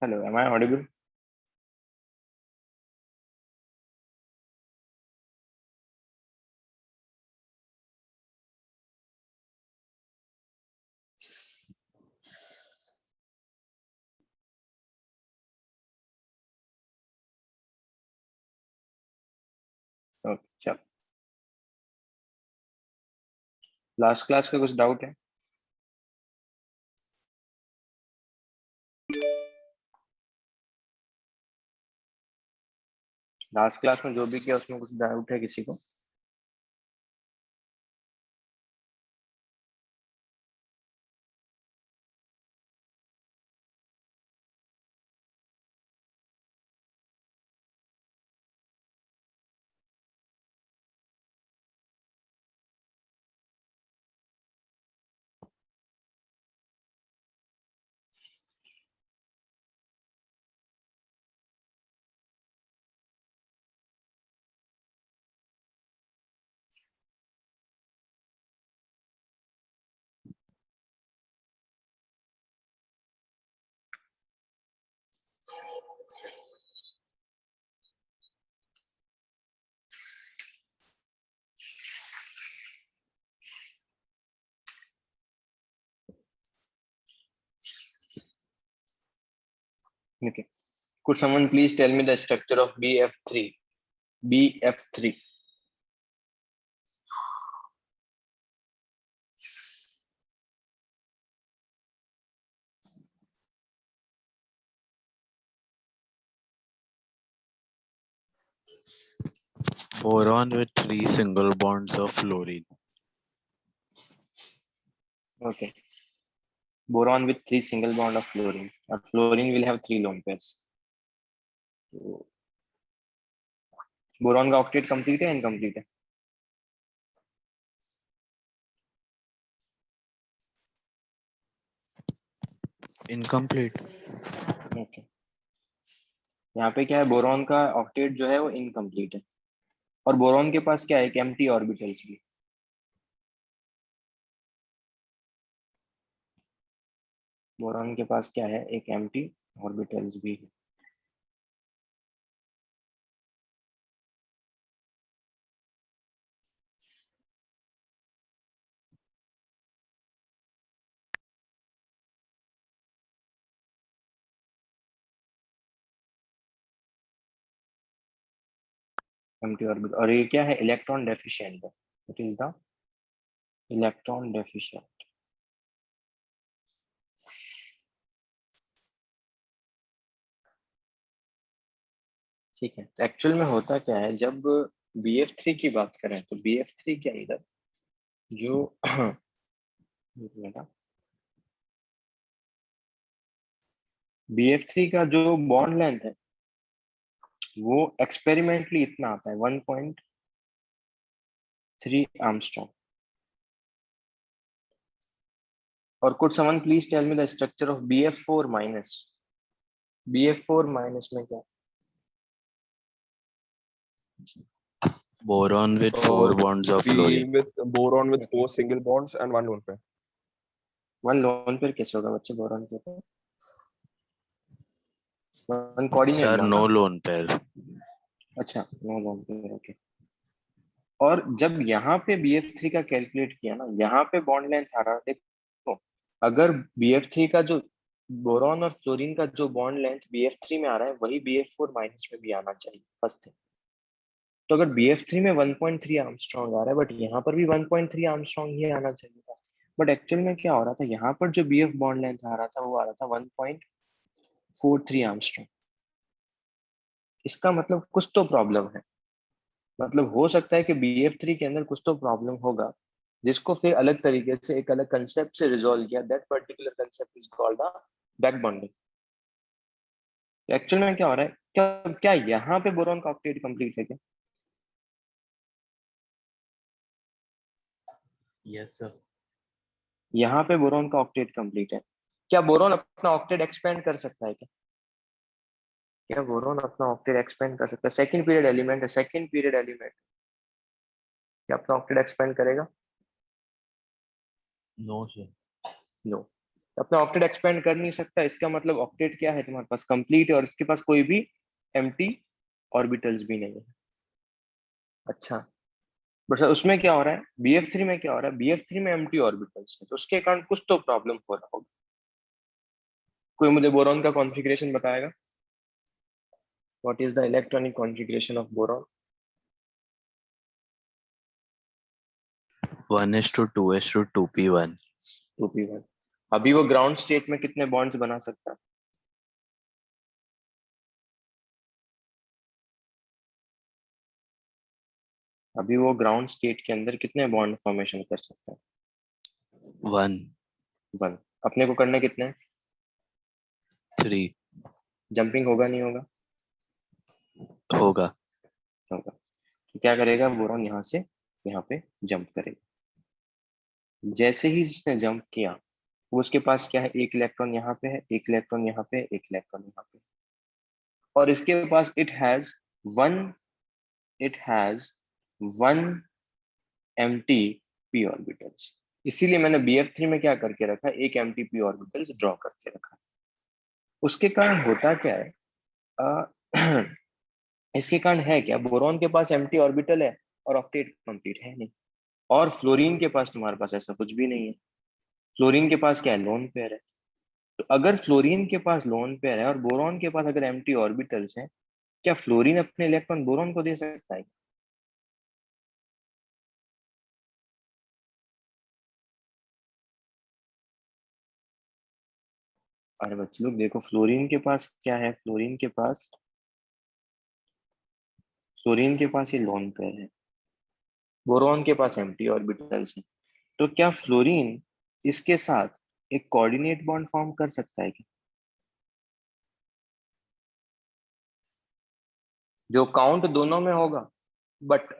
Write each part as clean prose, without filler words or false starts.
Hello, am I audible? Okay, चल। Last class का कुछ डाउट है? लास्ट क्लास में जो भी किया उसमें कुछ डाउट है किसी को? Okay. Could someone please tell me the structure of BF3? BF3. Boron with 3 single bonds of fluorine. Okay. Boron with 3 single bond of fluorine. Or fluorine will have 3 lone pairs. तो boron का octet complete है incomplete है? Incomplete. Okay. यहाँ पे क्या है, boron का octet जो है वो इनकम्प्लीट है और बोरॉन के पास क्या है, एक एम्प्टी ऑर्बिटल्स भी। बोरॉन के पास क्या है, एक एम्प्टी ऑर्बिटल्स भी है। एम्प्टी ऑर्बिटल, और ये क्या है, इलेक्ट्रॉन डेफिशिएंट है। It is the electron deficient. ठीक है, तो एक्चुअल में होता क्या है, जब BF3 की बात करें तो BF3 के अंदर जो BF3 का जो बॉन्ड लेंथ है वो एक्सपेरिमेंटली इतना आता है 1.3 आर्मस्ट्रॉन्ग। और could someone please tell me the structure of BF4 minus? BF4 minus में क्या? Boron with 4 bonds of fluorine. with boron with 4 single bonds and 1 lone pair. One lone pair कैसे होगा बच्चे बोरॉन के ऊपर? One coordinate Sir, bond no ना? lone pair. अच्छा, no lone pair, okay. और जब यहाँ पे BF3 का कैलकुलेट किया ना, यहाँ पे बॉन्ड लेंथ आ रहा, देखो अगर BF3 का जो बोरॉन और फ्लोरीन का जो बॉन्ड लेंथ BF3 में आ रहा है वही BF4 माइनस में भी आना चाहिए फर्स्ट थिंग। तो अगर BF3 में 1.3 आर्मस्ट्रॉन्ग आ रहा है बट यहाँ पर भी 1.3 आर्मस्ट्रॉन्ग ही आना चाहिए था, बट एक्चुअल में क्या हो रहा था, यहाँ पर जो BF बॉन्ड लेंथ आ रहा था वो आ रहा था 1.43 आर्मस्ट्रॉन्ग। इसका मतलब कुछ तो प्रॉब्लम है, मतलब हो सकता है कि BF3 के अंदर कुछ तो प्रॉब्लम होगा, जिसको फिर अलग तरीके से एक अलग कंसेप्ट से रिजॉल्व किया। That particular concept is called the back bonding. Actual में क्या हो रहा है, क्या क्या यहाँ पे बोरॉन का ऑक्टेट कंप्लीट है क्या? Yes, sir. यहाँ पे बोरॉन का ऑक्टेट कंप्लीट है। क्या बोरॉन अपना ऑक्टेट एक्सपेंड कर सकता है क्या? क्या बोरॉन अपना ऑक्टेट एक्सपेंड कर सकता है? सेकंड पीरियड एलिमेंट है, सेकंड पीरियड एलिमेंट, क्या अपना ऑक्टेट एक्सपेंड करेगा? No, sir. नो। तो अपना ऑक्टेट एक्सपेंड कर नहीं सकता, इसका मतलब ऑक्टेट क्या है, तुम्हारे पास कंप्लीट है और इसके पास कोई भी एम्प्टी ऑर्बिटल्स भी नहीं है। अच्छा, बट सर उसमें क्या हो रहा है, BF3 में क्या हो रहा है, BF3 में एम्प्टी ऑर्बिटल्स है, तो उसके कारण कुछ तो प्रॉब्लम हो रहा होगा। कोई मुझे बोरॉन का कॉन्फ़िगरेशन बताएगा? What is the electronic configuration of boron? 1:2:2p1. 2p1। अभी वो ग्राउंड स्टेट में कितने बॉन्ड्स बना सकता है? अभी वो ग्राउंड स्टेट के अंदर कितने बॉन्ड फॉर्मेशन कर सकता है? 1, 1। अपने को करने कितने? 3 जंपिंग होगा नहीं होगा? होगा. होगा। तो क्या करेगा बोरॉन, यहाँ से यहाँ पे जंप करेगा। जैसे ही इसने जंप किया, वो उसके पास क्या है, एक इलेक्ट्रॉन यहाँ पे है, एक इलेक्ट्रॉन यहाँ पे, एक इलेक्ट्रॉन यहाँ पे, और इसके पास one it has one empty p orbitals. इसीलिए मैंने BF3 में क्या करके रखा, एक एम्प्टी p ऑर्बिटल्स ड्रॉ करके रखा। उसके कारण होता क्या है, अ, इसके कारण है क्या, बोरॉन के पास एम्प्टी ऑर्बिटल है और ऑक्टेट कंप्लीट है नहीं। और फ्लोरीन के पास तुम्हारे पास ऐसा कुछ भी नहीं है। फ्लोरीन के पास क्या है, लोन पेयर है। तो अगर फ्लोरीन के पास लोन पेयर है और बोरॉन के पास अगर एम्प्टी ऑर्बिटल्स हैं, क्या फ्लोरीन अपने इलेक्ट्रॉन बोरॉन को दे सकता है? अरे बच्चे लोग देखो, फ्लोरीन के पास क्या है, फ्लोरीन के पास ये लोन पेयर है, बोरॉन के पास एम्प्टी ऑर्बिटल्स है। तो क्या फ्लोरीन इसके साथ एक कोऑर्डिनेट बॉन्ड फॉर्म कर सकता है क्या? जो काउंट दोनों में होगा, बट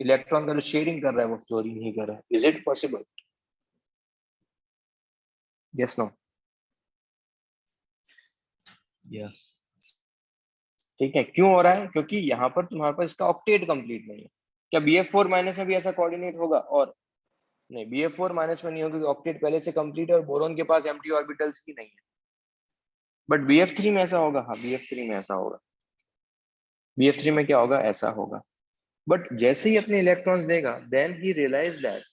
इलेक्ट्रॉन का जो शेयरिंग कर रहा है वो फ्लोरीन ही कर रहा है। Is it possible? Yes no? Yeah. ठीक है, क्यों हो रहा है, क्योंकि यहाँ पर तुम्हारे पास इसका ऑक्टेट कंप्लीट नहीं है। क्या BF4 माइनस में भी ऐसा कोऑर्डिनेट होगा? और नहीं, BF4 माइनस में नहीं होगा क्योंकि ऑक्टेट पहले से कंप्लीट है और बोरॉन के पास एम्प्टी ऑर्बिटल्स ही नहीं है। बट BF3 में ऐसा होगा, हाँ BF3 में ऐसा होगा। BF3 में क्या होगा, ऐसा होगा। बट जैसे ही अपने इलेक्ट्रॉन्स देगा, देन ही रियलाइज दैट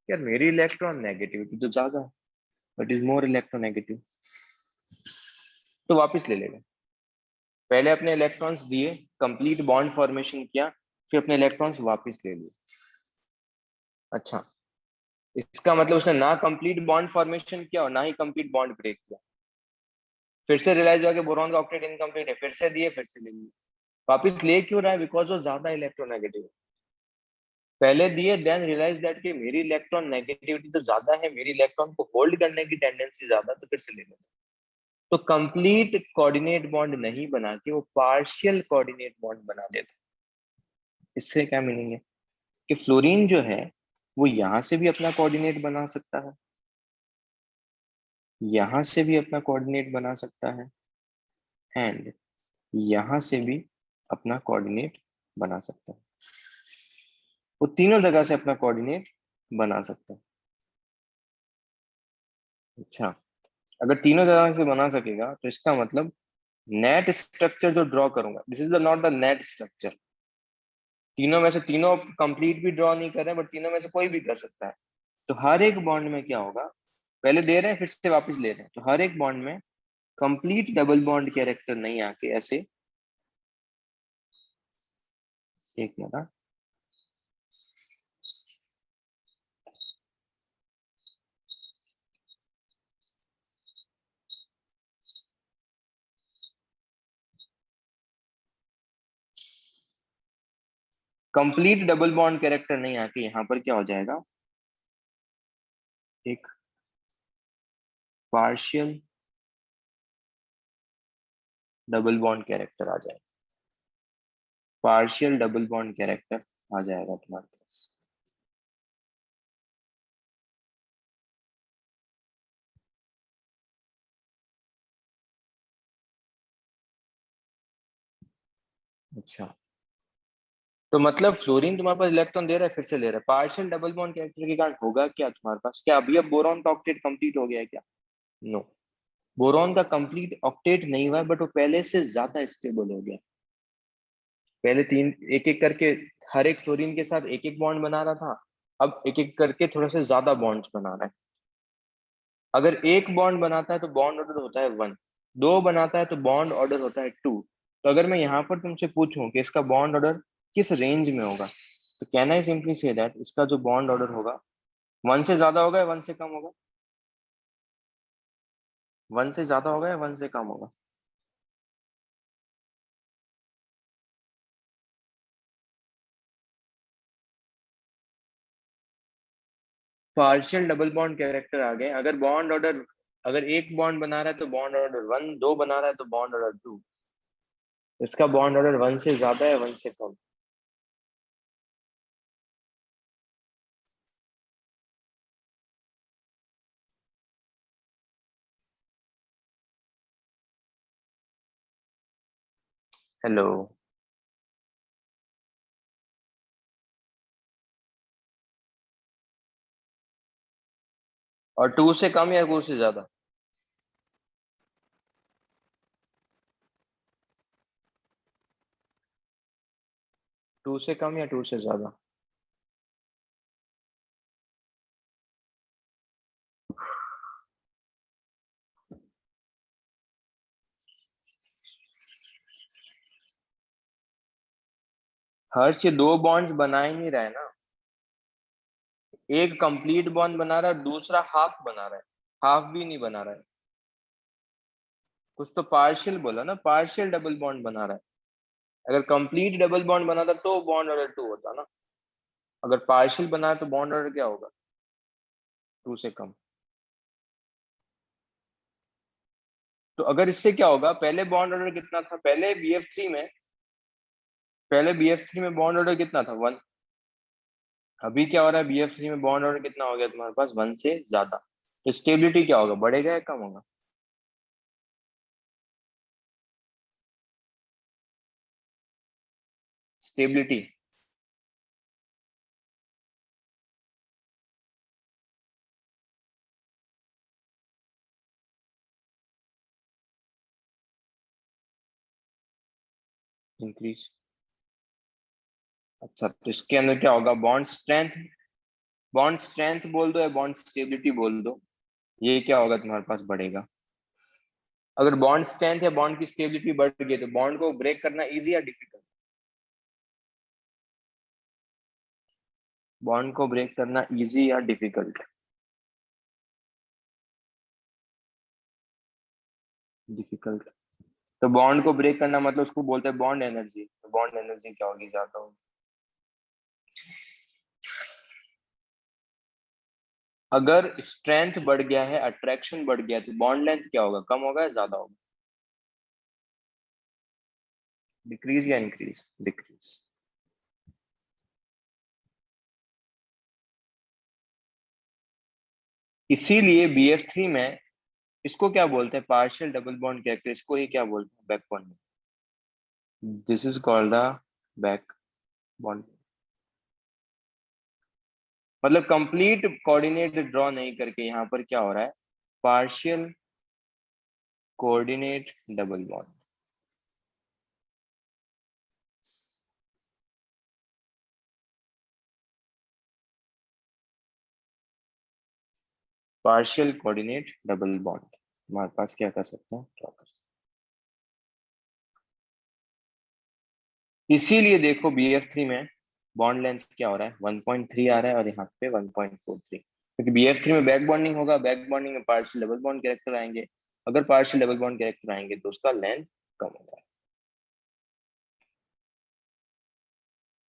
यार मेरी इलेक्ट्रॉन नेगेटिविटी तो ज्यादा है, बट इज मोर इलेक्ट्रोनेगेटिव, तो वापस ले लेगा। पहले अपने इलेक्ट्रॉन्स दिए, कंप्लीट बॉन्ड फॉर्मेशन किया, फिर अपने इलेक्ट्रॉन्स वापस ले लिए। अच्छा, इसका मतलब उसने ना कंप्लीट बॉन्ड फॉर्मेशन किया और ना ही कंप्लीट बॉन्ड ब्रेक किया। फिर से रियलाइज हुआ कि बोरॉन का ऑक्टेट इनकम्प्लीट है, फिर से दिए, फिर से ले लिए। वापस ले क्यों रहा है, बिकॉज वो ज्यादा इलेक्ट्रोनेगेटिव है। पहले दिए, देन रियलाइज दैट कि मेरी इलेक्ट्रॉन नेगेटिविटी तो ज्यादा है, मेरी इलेक्ट्रॉन को होल्ड करने की टेंडेंसी ज्यादा, तो फिर से ले लेते। तो कंप्लीट कोऑर्डिनेट बॉन्ड नहीं बना के वो पार्शियल कोऑर्डिनेट बॉन्ड बना देता। इससे क्या मीनिंग है कि फ्लोरीन जो है वो यहां से भी अपना कोऑर्डिनेट बना सकता है, यहां से भी अपना कोऑर्डिनेट बना सकता है, एंड यहां से भी अपना कोऑर्डिनेट बना सकता है। वो तीनों जगह से अपना कोऑर्डिनेट बना सकता है। अच्छा, अगर तीनों जगह से बना सकेगा तो इसका मतलब नेट स्ट्रक्चर जो ड्रॉ करूंगा, this is the not the net structure. तीनों में से तीनों कंप्लीट भी ड्रॉ नहीं कर रहे हैं, बट तीनों में से कोई भी कर सकता है। तो हर एक बॉन्ड में क्या होगा, पहले दे रहे हैं फिर से वापस ले रहे हैं, तो हर एक बॉन्ड में कंप्लीट डबल बॉन्ड कैरेक्टर नहीं आके ऐसे, एक minute, complete double bond character नहीं आके यहाँ पर क्या हो जाएगा, एक पार्शियल डबल बॉन्ड कैरेक्टर आ जाएगा, पार्शियल डबल बॉन्ड कैरेक्टर आ जाएगा तुम्हारे पास। अच्छा, तो मतलब फ्लोरीन तुम्हारे पास इलेक्ट्रॉन दे रहा है, फिर से ले रहा है, पार्शियल डबल बॉन्ड कैरेक्टर के कारण होगा क्या तुम्हारे पास, क्या अभी अब बोरॉन का ऑक्टेट कंप्लीट हो गया है क्या? नो, बोरॉन का कंप्लीट ऑक्टेट नहीं हुआ है, बट वो पहले से ज्यादा स्टेबल हो गया। पहले तीन एक एक करके हर एक फ्लोरीन के साथ एक एक बॉन्ड बना रहा था, अब एक एक करके थोड़ा सा ज्यादा बॉन्ड्स बना रहा है। अगर एक बॉन्ड बनाता है तो बॉन्ड ऑर्डर होता है 1, दो बनाता है तो बॉन्ड ऑर्डर होता है 2। तो अगर मैं यहाँ पर तुमसे पूछूं कि इसका बॉन्ड ऑर्डर किस रेंज में होगा, तो can I simply say that इसका जो बॉन्ड ऑर्डर होगा 1 से ज्यादा होगा या 1 से कम होगा? 1 से ज्यादा होगा या 1 से कम होगा? पार्शियल डबल बॉन्ड कैरेक्टर आ गए। अगर बॉन्ड ऑर्डर, अगर एक बॉन्ड बना रहा है तो बॉन्ड ऑर्डर 1, दो बना रहा है तो बॉन्ड ऑर्डर 2। इसका बॉन्ड ऑर्डर 1 से ज्यादा है 1 से कम? हेलो। और 2 से कम या 2 से ज्यादा? 2 से कम या 2 से ज्यादा? हर्ष ये दो बॉन्ड्स बना ही नहीं रहा है ना, एक कंप्लीट बॉन्ड बना रहा है, दूसरा हाफ बना रहा है, हाफ भी नहीं बना रहा है। कुछ तो पार्शियल बोला ना, पार्शियल डबल बॉन्ड बना रहा है। अगर कंप्लीट डबल बॉन्ड बना था तो बॉन्ड ऑर्डर 2 होता ना, अगर पार्शियल बना है तो बॉन्ड ऑर्डर क्या होगा? 2 से कम। तो अगर इससे क्या होगा, पहले बॉन्ड ऑर्डर कितना था, पहले BF3 में, पहले BF3 में बॉन्ड ऑर्डर कितना था? 1। अभी क्या हो रहा है, BF3 में बॉन्ड ऑर्डर कितना हो गया तुम्हारे पास? 1 से ज्यादा। तो स्टेबिलिटी क्या होगा, बढ़ेगा या कम होगा? स्टेबिलिटी। इंक्रीज। अच्छा, तो इसके अंदर क्या होगा, बॉन्ड स्ट्रेंथ, बॉन्ड स्ट्रेंथ बोल दो या बॉन्ड स्टेबिलिटी बोल दो, ये क्या होगा तुम्हारे पास, बढ़ेगा। अगर बॉन्ड स्ट्रेंथ या बॉन्ड की स्टेबिलिटी बढ़ गई तो बॉन्ड को ब्रेक करना इजी या डिफिकल्ट? बॉन्ड को ब्रेक करना इजी या डिफिकल्ट? डिफिकल्ट। तो बॉन्ड को ब्रेक करना मतलब उसको बोलते हैं बॉन्ड एनर्जी, तो बॉन्ड एनर्जी क्या होगी, ज्यादा होगी। अगर स्ट्रेंथ बढ़ गया है, अट्रैक्शन बढ़ गया है, तो बॉन्ड लेंथ क्या होगा, कम होगा या ज्यादा होगा? डिक्रीज या इंक्रीज? डिक्रीज। इसीलिए BF3 में इसको क्या बोलते हैं, पार्शियल डबल बॉन्ड कैरेक्टर, इसको ही क्या बोलते हैं, back bond. This is called the back bond. मतलब कंप्लीट कोऑर्डिनेट ड्रॉ नहीं करके यहाँ पर क्या हो रहा है, partial coordinate double bond. Partial coordinate double bond हमारे पास क्या कर सकते हैं, क्या कर सकते हैं। इसीलिए देखो BF3 में बॉन्ड लेंथ क्या हो रहा है, 1.3 आ रहा है और यहाँ पे 1.43, क्योंकि BF3 में बैक बॉन्डिंग होगा, बैक बॉन्डिंग में पार्शियल डबल बॉन्ड कैरेक्टर आएंगे, अगर पार्शियल डबल बॉन्ड कैरेक्टर आएंगे तो उसका लेंथ कम होगा।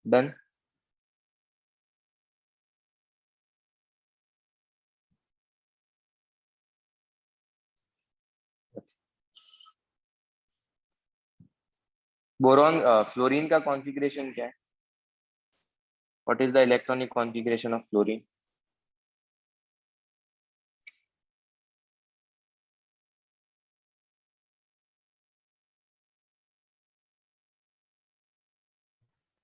डन। बोरॉन फ्लोरीन का कॉन्फ़िगरेशन क्या है, what is the electronic configuration of fluorine?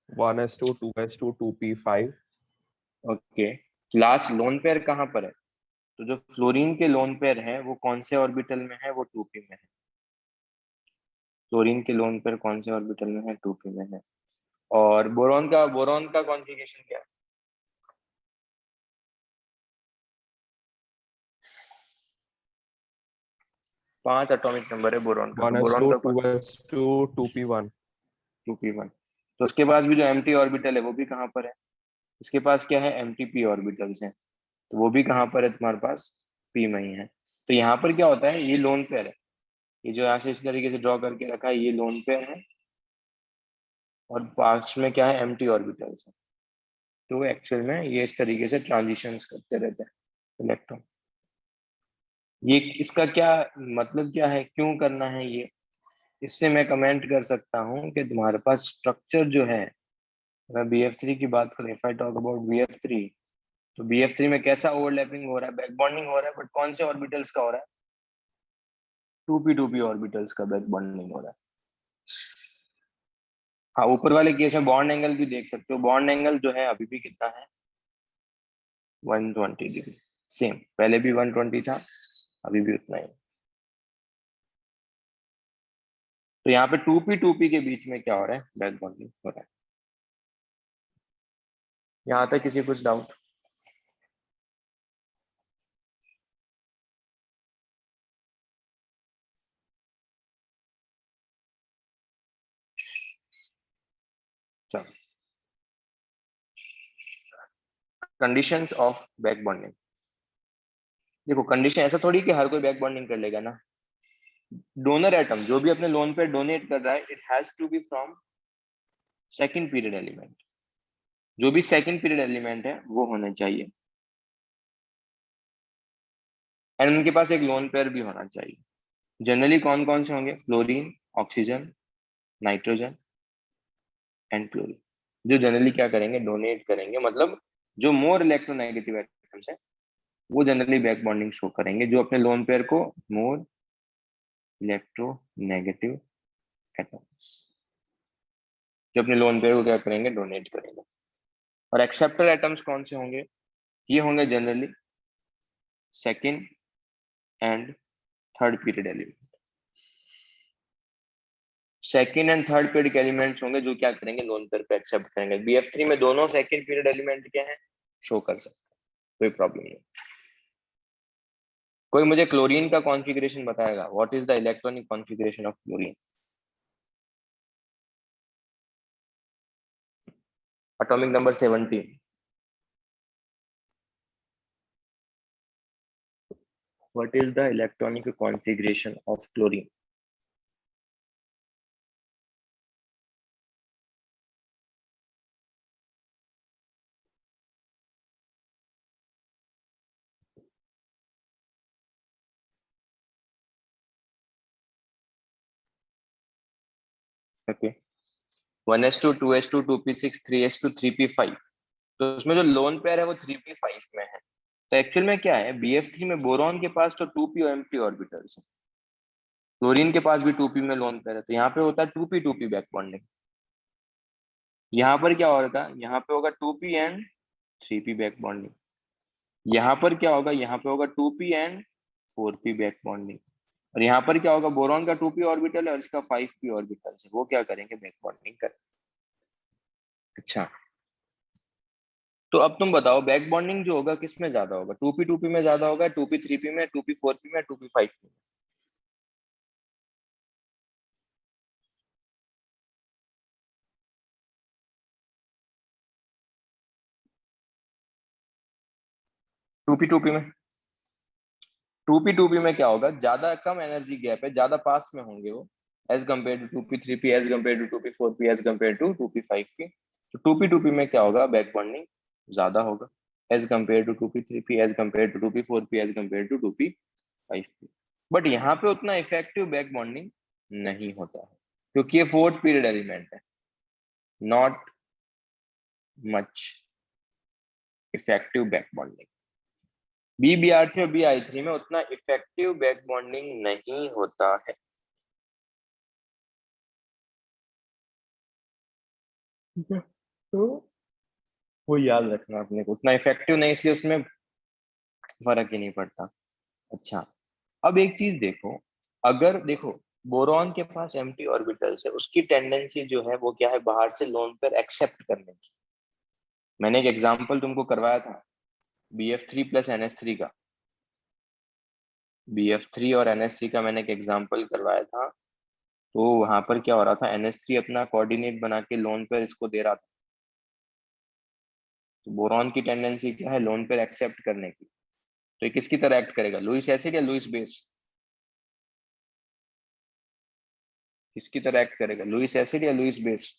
1s2 2s2 2p5। Okay, last lone pair कहाँ पर है? तो जो फ्लोरीन के लोन पेयर है वो कौन से ऑर्बिटल में है? वो 2p में है। फ्लोरीन के लोन पेयर कौन से ऑर्बिटल में है? 2p में है। और बोरॉन का कॉन्फ़िगरेशन क्या है? पांच एटॉमिक नंबर है बोरॉन का, तो बोरॉन 1s2 का कौन? 2s2 2p1। 2p1। तो उसके पास भी जो एम्प्टी ऑर्बिटल है वो भी कहाँ पर है? उसके पास क्या है? एम्प्टी p ऑर्बिटल्स हैं, तो वो भी कहाँ पर है तुम्हारे पास? p में ही है। तो यहाँ पर क्या होता है, ये लोन पेयर है, ये जो यहाँ से इस तरीके से ड्रॉ करके रखा है ये लोन पेयर है, और पास में क्या है? एम्प्टी ऑर्बिटल्स है। तो एक्चुअल में ये इस तरीके से ट्रांजिशंस करते रहते हैं इलेक्ट्रॉन। ये इसका क्या मतलब क्या है, क्यों करना है ये? इससे मैं कमेंट कर सकता हूँ कि तुम्हारे पास स्ट्रक्चर जो है, अगर BF3 की बात करें, if I talk about BF3, तो BF3 में कैसा ओवरलैपिंग हो रहा है? बैक बॉन्डिंग हो रहा है, बट कौन से ऑर्बिटल्स का हो रहा है? 2p ऑर्बिटल्स का बैक बॉन्डिंग हो रहा है। हाँ, ऊपर वाले केस में बॉन्ड एंगल भी देख सकते हो, बॉन्ड एंगल जो है अभी भी कितना है? 120 डिग्री। सेम, पहले भी 120 था, अभी भी उतना ही। तो यहाँ पे 2p के बीच में क्या हो रहा है? बैक बॉन्डिंग हो रहा है। यहाँ तक किसी कुछ डाउट? चलो, कंडीशंस ऑफ बैक बॉन्डिंग। देखो, कंडीशन ऐसा थोड़ी कि हर कोई बैक बॉन्डिंग कर लेगा ना। डोनर एटम जो भी अपने लोन पे डोनेट कर रहा है, it has to be from second period element. जो भी सेकंड पीरियड एलिमेंट है वो होना चाहिए, एंड उनके पास एक लोन पेयर भी होना चाहिए। जनरली कौन कौन से होंगे? Fluorine, oxygen, nitrogen and chlorine. जो जनरली क्या करेंगे? डोनेट करेंगे, मतलब जो मोर इलेक्ट्रोनेगेटिव एटम्स है वो जनरली बैक बॉन्डिंग शो करेंगे, जो अपने लोन पेयर को मोर इलेक्ट्रोनेगेटिव एटम्स, जो अपने लोन पेयर को क्या करेंगे? डोनेट करेंगे। और एक्सेप्टर एटम्स कौन से होंगे? ये होंगे generally second and third period element. Second and third period के एलिमेंट्स होंगे जो क्या करेंगे? लोन पेयर पे एक्सेप्ट करेंगे। BF3 में दोनों सेकंड पीरियड एलिमेंट क्या है? शो कर सकते हैं, कोई प्रॉब्लम नहीं। कोई मुझे क्लोरीन का कॉन्फ़िगरेशन बताएगा? What is the electronic configuration of chlorine? Atomic number 17। What is the electronic configuration of chlorine? Okay. 1s2 2s2 2p6 3s2 3p5। तो उसमें जो लोन पेयर है वो 3p5 में है। तो एक्चुअल में क्या है, BF3 में बोरॉन के पास तो 2p एम्प्टी ऑर्बिटल्स है, क्लोरीन के पास भी 2p में लोन पेयर है, तो यहाँ पे होता है 2p बैक बॉन्डिंग। यहाँ पर क्या होगा? यहाँ पे होगा 2p and 3p back bonding. यहाँ पर क्या होगा? यहाँ पे होगा 2p and 4p back bonding. और यहाँ पर क्या होगा? बोरॉन का 2p ऑर्बिटल है और इसका 5p ऑर्बिटल है, वो क्या करेंगे? बैक बॉन्डिंग करेंगे। अच्छा, तो अब तुम बताओ बैक बॉन्डिंग जो होगा किस में ज्यादा होगा? 2p में ज्यादा होगा, 2p 3p में, 2p 4p में, 2p 5p में? 2p में। 2p में क्या होगा? ज्यादा कम एनर्जी गैप है, ज्यादा पास में होंगे वो, as compare to 2p 3p, as compare to 2p 4p, as compare to 2p 5p। तो 2p में क्या होगा? बैक बॉन्डिंग ज्यादा होगा, as compare to 2p 3p, as compare to 2p 4p, as compare to 2p 5p। But यहाँ पे उतना effective back bonding नहीं होता है, क्योंकि ये फोर्थ पीरियड एलिमेंट है, not much effective back bonding. BBr3 और BI3 में उतना इफेक्टिव बैक बॉन्डिंग नहीं होता है। ठीक है, तो वो याद रखना अपने को, उतना इफेक्टिव नहीं इसलिए उसमें फर्क ही नहीं पड़ता। अच्छा, अब एक चीज देखो, अगर देखो बोरॉन के पास एम्प्टी ऑर्बिटल्स है, उसकी टेंडेंसी जो है वो क्या है, बाहर से लोन पेयर एक्सेप्ट करने की। मैंने एक एग्जांपल तुमको करवाया था BF3 प्लस NH3 का, BF3 और NH3 का मैंने एक एग्जांपल करवाया था। तो वहां पर क्या हो रहा था, NH3 अपना कोऑर्डिनेट बना के लोन पेयर इसको दे रहा था। तो बोरॉन की टेंडेंसी क्या है, लोन पेयर एक्सेप्ट करने की। तो ये किसकी तरह एक्ट करेगा, लुईस एसिड या लुईस बेस? किसकी तरह एक्ट करेगा, लुईस एसिड या लुईस बेस?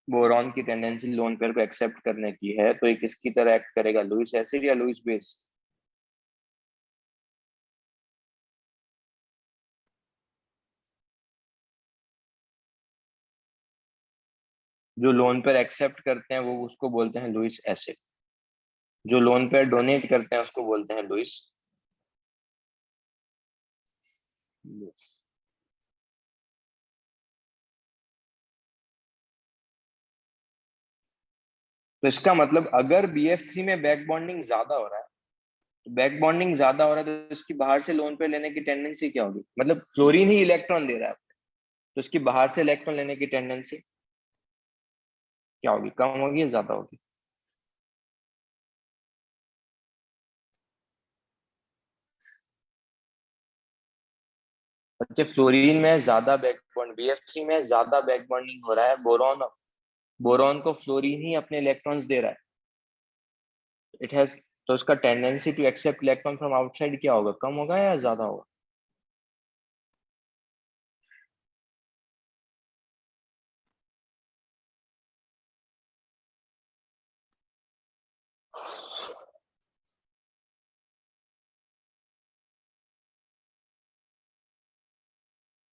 बोरॉन की टेंडेंसी लोन पेयर को एक्सेप्ट करने की है, तो ये किसकी तरह एक्ट करेगा, लुईस एसिड या लुईस बेस? जो लोन पेयर एक्सेप्ट करते हैं वो उसको बोलते हैं लुईस एसिड, जो लोन पेयर डोनेट करते हैं उसको बोलते हैं लुईस बेस। तो इसका मतलब अगर BF3 में बैक बॉन्डिंग ज्यादा हो रहा है, तो बैक बॉन्डिंग ज्यादा हो रहा है तो इसकी बाहर से लोन पेयर लेने की टेंडेंसी क्या होगी, मतलब फ्लोरीन ही इलेक्ट्रॉन दे रहा है तो इसकी बाहर से इलेक्ट्रॉन लेने की टेंडेंसी क्या होगी, कम होगी या ज्यादा होगी? बच्चे फ्लोरीन में ज्यादा बैक बॉन्ड, BF3 में ज्यादा बैक बॉन्डिंग हो रहा है, बोरॉन, बोरॉन को फ्लोरीन ही अपने इलेक्ट्रॉन्स दे रहा है। इट हैज, तो उसका tendency to accept electron from outside क्या होगा, कम होगा या ज्यादा होगा?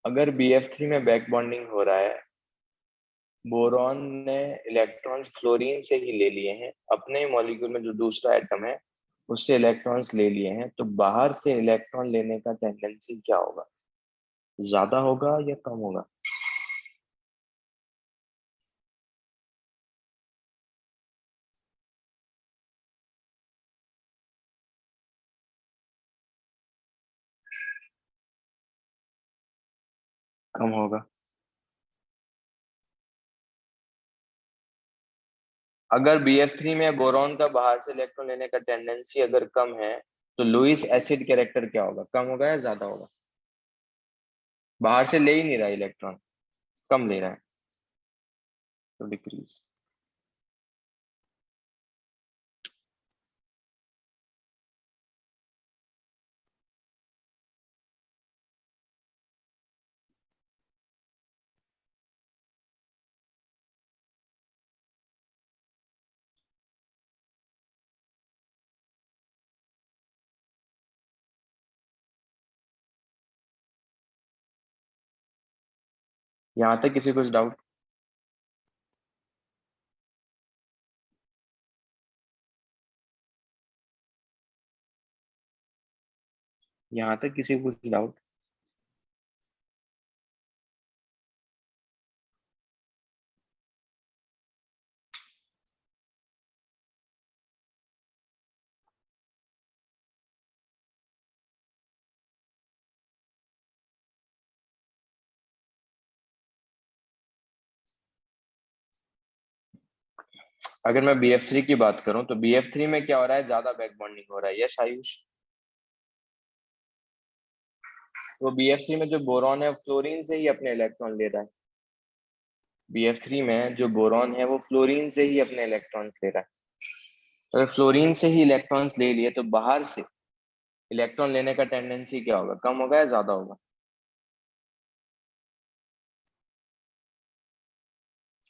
अगर BF3 में बैक बॉन्डिंग हो रहा है, बोरॉन ने इलेक्ट्रॉन्स फ्लोरीन से ही ले लिए हैं, अपने मॉलिक्यूल में जो दूसरा एटम है उससे इलेक्ट्रॉन्स ले लिए हैं, तो बाहर से इलेक्ट्रॉन लेने का टेंडेंसी क्या होगा, ज्यादा होगा या कम होगा? कम होगा। अगर BF3 में बोरॉन का बाहर से इलेक्ट्रॉन लेने का टेंडेंसी अगर कम है, तो लुईस एसिड कैरेक्टर क्या होगा, कम होगा या ज्यादा होगा? बाहर से ले ही नहीं रहा इलेक्ट्रॉन, कम ले रहा है, तो डिक्रीज। यहाँ तक किसी कुछ डाउट? यहाँ तक किसी को कुछ डाउट? अगर मैं BF3 की बात करूं तो BF3 में क्या हो रहा है, ज्यादा बैक बॉन्डिंग हो रहा है, यस आयुष? तो BF3 में जो बोरॉन है फ्लोरीन से ही अपने इलेक्ट्रॉन ले रहा है, BF3 में जो बोरॉन है वो फ्लोरीन से ही अपने इलेक्ट्रॉन्स ले रहा है। तो अगर फ्लोरीन से ही इलेक्ट्रॉन्स ले लिए तो बाहर से इलेक्ट्रॉन लेने का टेंडेंसी क्या होगा, कम होगा या ज्यादा होगा?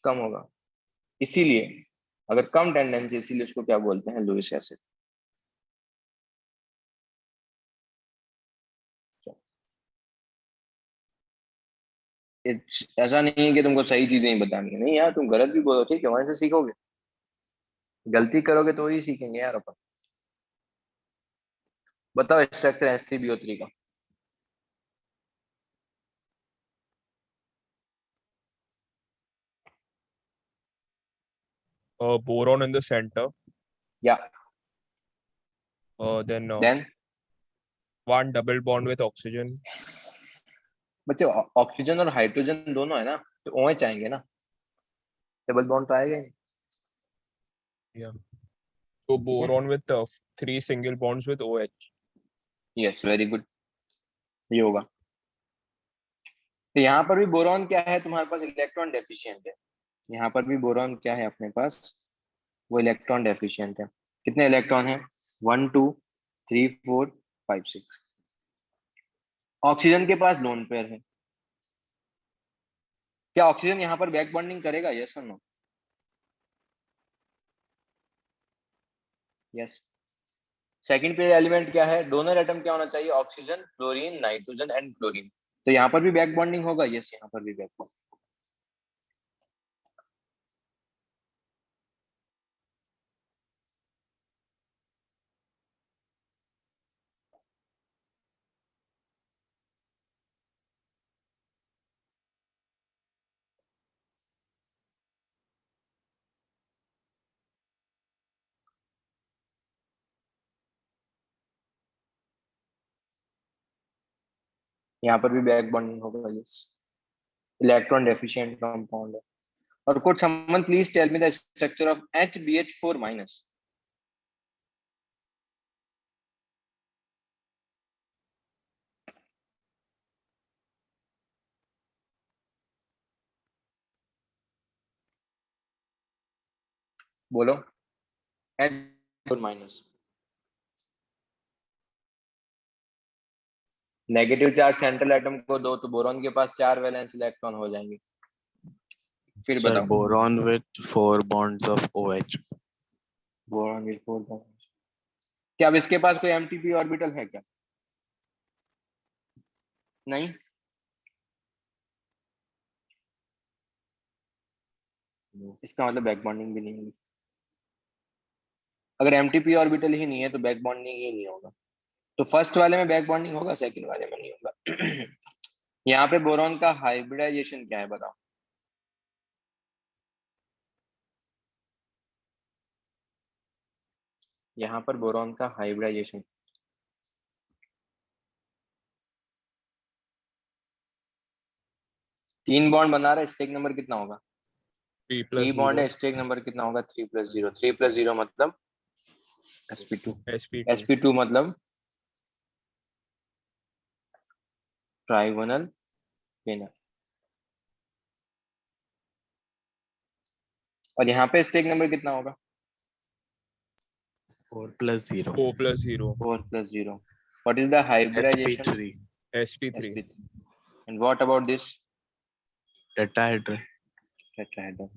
कम होगा। इसीलिए अगर कम टेंडेंसी, इसीलिए उसको क्या बोलते हैं, लुईस एसिड। ऐसा नहीं है कि तुमको सही चीजें ही बतानी है, नहीं यार, तुम गलत भी बोलो, ठीक है, वहां से सीखोगे। गलती करोगे तो ही सीखेंगे यार अपन। बताओ स्ट्रक्चर H3BO3 का। boron in the center. Yeah. Then Then one double bond with oxygen. बच्चे ऑक्सीजन और हाइड्रोजन दोनों है ना, तो OH आएंगे ना, डबल बॉन्ड तो आएगा ही। Yeah. So boron with 3 single bonds with OH. Yes, very good, ये होगा। तो यहाँ पर भी बोरॉन क्या है तुम्हारे पास, इलेक्ट्रॉन डेफिशिएंट है। यहाँ पर भी बोरॉन क्या है अपने पास, वो इलेक्ट्रॉन डेफिशिएंट है। कितने इलेक्ट्रॉन है, 1 2 3 4 5 6। ऑक्सीजन के पास लोन पेयर है। क्या ऑक्सीजन यहाँ पर बैक बॉन्डिंग करेगा, यस और no? Yes. Second pair element क्या है, डोनर एटम क्या होना चाहिए, oxygen, fluorine, nitrogen and chlorine. तो यहाँ पर भी बैक बॉन्डिंग होगा, यस, यहाँ पर भी बैक बॉन्डिंग। यहाँ पर भी बैक बॉन्डिंग होगा, यस, इलेक्ट्रॉन डेफिशिएंट कंपाउंड है। और could someone please tell me the structure of HBH4 minus? बोलो, H4 minus। Negative charge central atom को दो तो बोरॉन के पास 4 वैलेंस इलेक्ट्रॉन हो जाएंगे। फिर Sir, बताओ। boron with 4 bonds of OH. Boron with 4 bonds। क्या अब इसके पास कोई एमटीपी ऑर्बिटल है क्या? नहीं। इसका मतलब बैक बॉन्डिंग भी नहीं होगी। अगर एमटीपी ऑर्बिटल ही नहीं है तो बैक बॉन्डिंग ही नहीं होगा। तो फर्स्ट वाले में बैक बॉन्डिंग होगा, सेकंड वाले में नहीं होगा। यहाँ पे बोरॉन का हाइब्रिडाइजेशन क्या है बताओ। यहाँ पर बोरॉन का हाइब्रिडाइजेशन, तीन बॉन्ड बना रहा है, स्टेक नंबर कितना होगा, 3 3 plus बॉन्ड 0. है, स्टेक नंबर कितना होगा, 3 + 0। 3 + 0 मतलब sp2। sp2. sp2 मतलब ट्राइगोनल प्लेनर। और यहाँ पे स्टेक नंबर कितना होगा, 4 plus 0. 4 plus 0. 4 + 0। What is the hybridization? sp3. sp3. sp3। And what about this? Tetrahedron. Tetrahedron।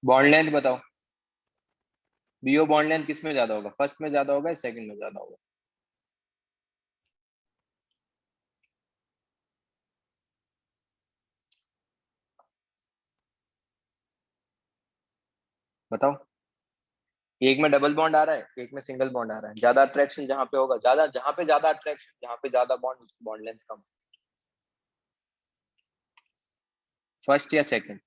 Bond length बताओ, बीओ बॉन्ड लेंथ किस में ज्यादा होगा, फर्स्ट में ज्यादा होगा, सेकंड में ज्यादा होगा? बताओ। एक में डबल बॉन्ड आ रहा है, एक में सिंगल बॉन्ड आ रहा है, ज्यादा अट्रैक्शन जहां पे होगा, जहां पे ज्यादा अट्रैक्शन, जहां पे ज्यादा बॉन्ड, बॉन्ड लेंथ कम। फर्स्ट या सेकंड?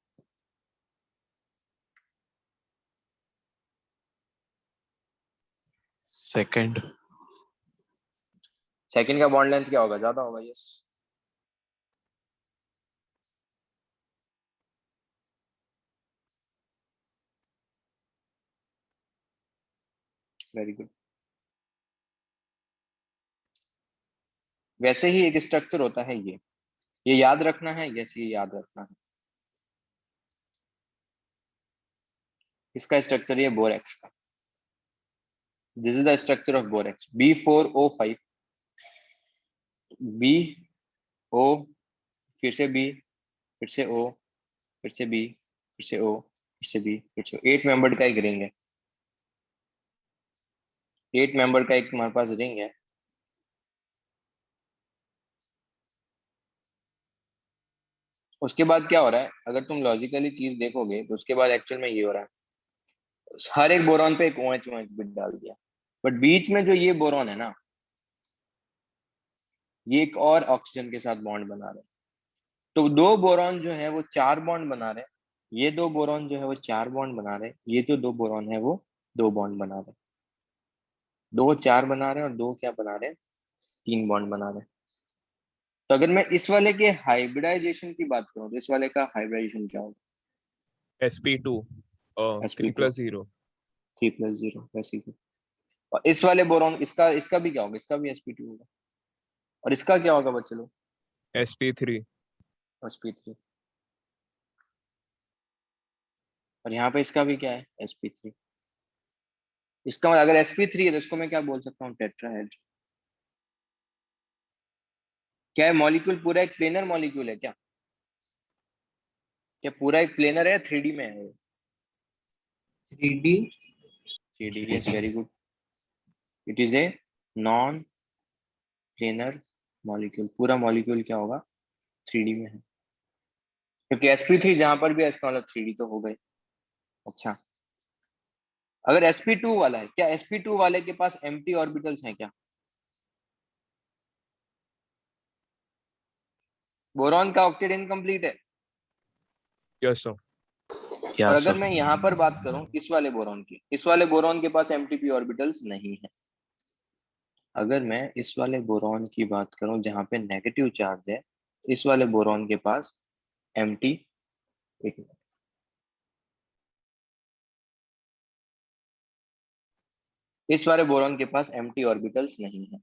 Second. सेकंड का बॉन्ड लेंथ क्या होगा, ज्यादा होगा, यस। Very good. वैसे ही एक स्ट्रक्चर होता है ये याद रखना है, यस, ये याद रखना है। इसका स्ट्रक्चर ये बोरेक्स का, this is the structure of borax, B4O5, B O, फिर से B, फिर से O, फिर से B, फिर से O, फिर से B, फिर से 8 मेंबर्ड का एक रिंग है। 8 मेंबर का एक हमारे पास रिंग है। उसके बाद क्या हो रहा है, अगर तुम लॉजिकली चीज देखोगे तो उसके बाद एक्चुअल में ये हो रहा है, हर एक बोरॉन पे एक OH OH बिट डाल दिया, बट बीच में जो ये बोरॉन है ना, ये एक और ऑक्सीजन के साथ बॉन्ड बना रहे हैं। तो दो बोरॉन जो है वो 4 बॉन्ड बना रहे हैं, ये दो बोरॉन जो है वो 4 बॉन्ड बना रहे हैं, ये जो दो बोरॉन है वो 2 बॉन्ड बना रहे हैं। 2 4 बना रहे हैं और 2 क्या बना रहे हैं, 3 बॉन्ड बना रहे हैं। तो अगर मैं इस वाले के हाइब्रिडाइजेशन की बात करूं तो इस वाले का हाइब्रिडाइजेशन क्या होगा, sp2 3 sp2 + 0 3+0 वैसे ही। और इस वाले बोरॉन इसका इसका भी क्या होगा, इसका भी sp2 होगा। और इसका क्या होगा बच्चे लोग, sp3 sp3। और यहाँ पे इसका भी क्या है, sp3। इसका मतलब अगर sp3 है तो इसको मैं क्या बोल सकता हूँ, टेट्राहेड्रल। क्या है, मॉलिक्यूल पूरा एक प्लेनर मॉलिक्यूल है क्या, क्या पूरा एक प्लेनर है, 3D में है, 3D 3D, yes very good. It is a non planar molecule, पूरा मॉलिक्यूल क्या होगा, 3D में है, क्योंकि sp3 जहां पर भी है इसका मतलब 3D तो हो गए। अच्छा, अगर sp2 वाला है, क्या sp2 वाले के पास एम्प्टी ऑर्बिटल्स हैं क्या, बोरॉन का ऑक्टेट इनकम्प्लीट है। yes sir और Yeah, अगर sir. मैं यहाँ पर बात करूं इस वाले बोरॉन की, इस वाले बोरॉन के पास एमटीपी ऑर्बिटल्स नहीं है। अगर मैं इस वाले बोरॉन की बात करूं जहां पे नेगेटिव चार्ज है, इस वाले बोरॉन के पास एम्प्टी, एक मिनट, इस वाले बोरॉन के पास एम्प्टी ऑर्बिटल्स नहीं है।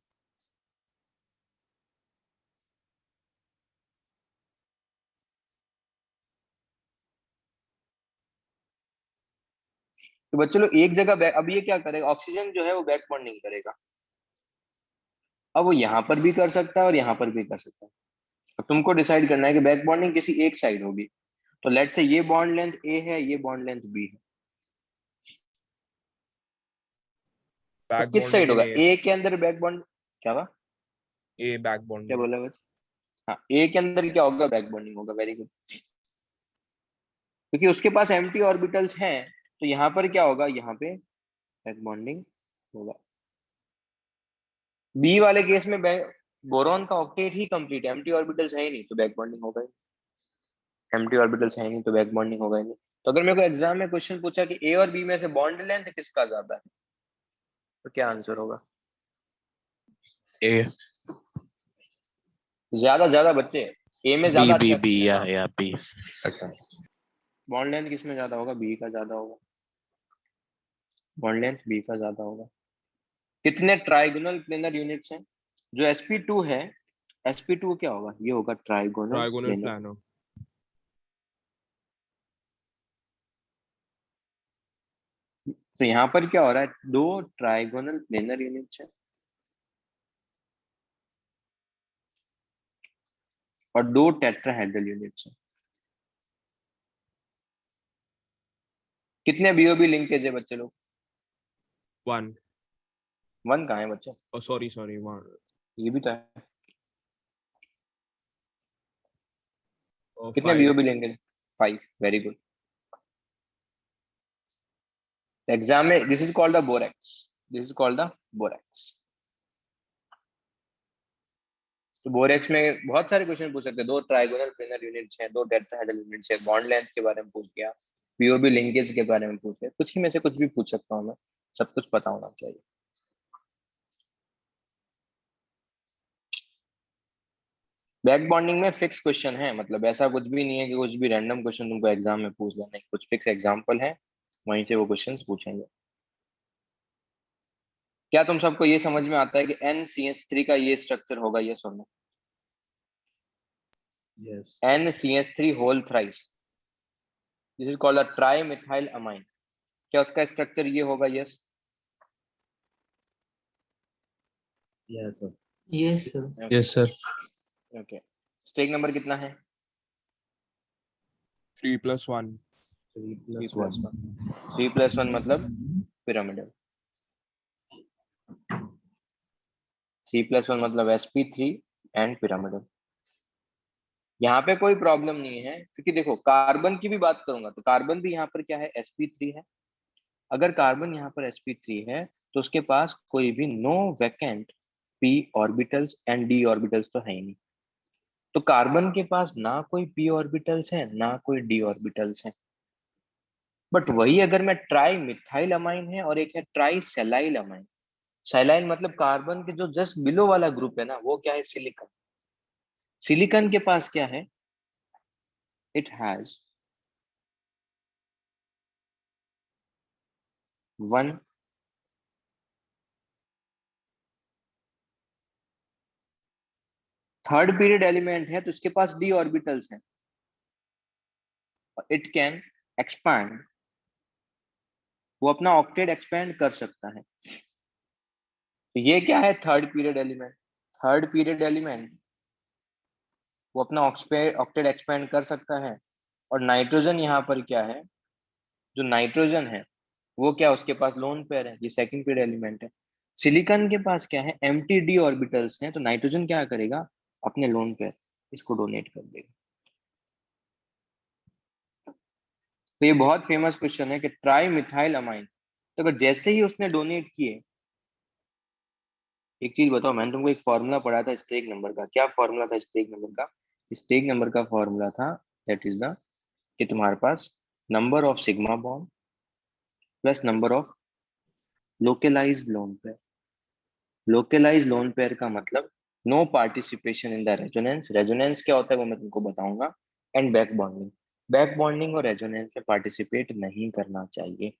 तो बच्चों लोग एक जगह अब ये क्या करेगा, ऑक्सीजन जो है वो बैक बॉन्डिंग करेगा। अब वो यहाँ पर भी कर सकता है और यहाँ पर भी कर सकता है। अब तुमको डिसाइड करना है कि बैक बॉन्डिंग किसी एक साइड होगी। तो लेट से ये बॉन्ड लेंथ ए है, ये बॉन्ड लेंथ बी है, तो back किस साइड bonding in होगा, a ए के अंदर बैक बॉन्ड, क्या हुआ, back क्या bonding बोला बस, हाँ ए के अंदर क्या होगा, बैक बॉन्डिंग होगा, वेरी गुड। क्योंकि उसके पास एम्प्टी ऑर्बिटल्स हैं, तो यहाँ पर क्या होगा, यहाँ पे बैक बॉन्डिंग होगा। बी वाले केस में बोरॉन का ऑक्टेट ही कंप्लीट है, एम्प्टी ऑर्बिटल्स है ही नहीं तो बैक बॉन्डिंग होगा ही, एम्प्टी ऑर्बिटल्स है ही नहीं तो बैक बॉन्डिंग होगा ही नहीं। तो अगर मेरे को एग्जाम में क्वेश्चन पूछा कि ए और बी में से बॉन्ड लेंथ किसका ज्यादा है, तो क्या आंसर होगा, A. ज्यादा ज्यादा बच्चे, ए में B, ज्यादा B, अच्छा B. किसमें, Yeah, हाँ yeah, B. अच्छा, बॉन्ड लेंथ किसमें ज्यादा होगा, बी का ज्यादा होगा, बॉन्ड लेंथ बी का ज्यादा होगा। कितने ट्राइगोनल प्लेनर यूनिट्स हैं, जो sp2 है, sp2 क्या होगा, ये होगा ट्राइगोनल trigonal प्लेनर। planar तो यहाँ पर क्या हो रहा है, 2 ट्राइगोनल प्लेनर यूनिट्स है और 2 टेट्राहेड्रल यूनिट्स है। कितने बीओबी लिंकेज है बच्चे लोग, 1 1 कहाँ है बच्चे, oh sorry 1 ये भी तो है। कितने 5 BOB linkage, 5, very good. Exam में this is called the borax, this is called the borax. तो बोरेक्स में बहुत सारे क्वेश्चन पूछ सकते हैं, 2 ट्राइगोनल प्लेनर यूनिट्स हैं, 2 टेट्राहेड्रल यूनिट्स है, बॉन्ड लेंथ के बारे में पूछ गया, पीओबी लिंकेज के बारे में पूछ गया, कुछ ही में से कुछ भी पूछ सकता हूँ मैं, सब कुछ पता होना चाहिए। बैक बॉन्डिंग में फिक्स क्वेश्चन है, मतलब ऐसा कुछ भी नहीं है कि कुछ भी रैंडम क्वेश्चन तुमको एग्जाम में पूछ लेना है, कुछ फिक्स एग्जाम्पल है, वहीं से वो क्वेश्चंस पूछेंगे। क्या तुम सबको ये समझ में आता है कि NCH3 का ये स्ट्रक्चर होगा, ये सुनना, yes NCH3 whole thrice, this is called a trimethyl amine, क्या उसका स्ट्रक्चर ये होगा, yes, yes sir Yes, sir. yes sir okay. Steric number कितना है, 3 + 1 3 + 3+1, 1 3+1 मतलब पिरामिडल, 3+1 मतलब sp3 एंड पिरामिडल। यहाँ पे कोई प्रॉब्लम नहीं है, क्योंकि देखो कार्बन की भी बात करूंगा तो कार्बन भी यहाँ पर क्या है, sp3 है। अगर कार्बन यहाँ पर sp3 है तो उसके पास कोई भी no vacant p orbitals and d orbitals तो है ही नहीं। तो कार्बन के पास ना कोई p ऑर्बिटल्स है ना कोई d ऑर्बिटल्स है। बट वही अगर मैं ट्राई मिथाइल अमाइन है और एक है ट्राई सेलाइल अमाइन। सेलाइल मतलब कार्बन के जो जस्ट बिलो वाला ग्रुप है ना, वो क्या है, सिलिकॉन। सिलिकॉन के पास क्या है, it has 1 third period element है, तो उसके पास d ऑर्बिटल्स हैं। इट कैन एक्सपैंड, वो अपना ऑक्टेट एक्सपेंड कर सकता है। तो ये क्या है, third period element. Third period element वो अपना ऑक्टेट एक्सपेंड कर सकता है। और नाइट्रोजन यहाँ पर क्या है, जो नाइट्रोजन है वो क्या, उसके पास लोन पेयर है, ये सेकंड पीरियड एलिमेंट है। सिलिकॉन के पास क्या है, एम्प्टी डी ऑर्बिटल्स हैं, तो नाइट्रोजन क्या करेगा, अपने लोन पेयर इसको डोनेट कर देगा। तो ये बहुत फेमस क्वेश्चन है कि ट्राई मिथाइल अमाइन, तो अगर जैसे ही उसने डोनेट किए, एक चीज बताओ, मैंने तुमको एक फॉर्मूला पढ़ा था स्टेक नंबर का। क्या फॉर्मूला था स्टेक नंबर का? स्टेक नंबर का फॉर्मूला था, दैट इज द, कि तुम्हारे पास number of sigma bond plus number of localized lone pair. Localized lone pair का मतलब no participation in the resonance. Resonance क्या होता है वो मैं तुमको बताऊंगा। And back bonding, back bonding और रेजोनेंस में पार्टिसिपेट नहीं करना चाहिए।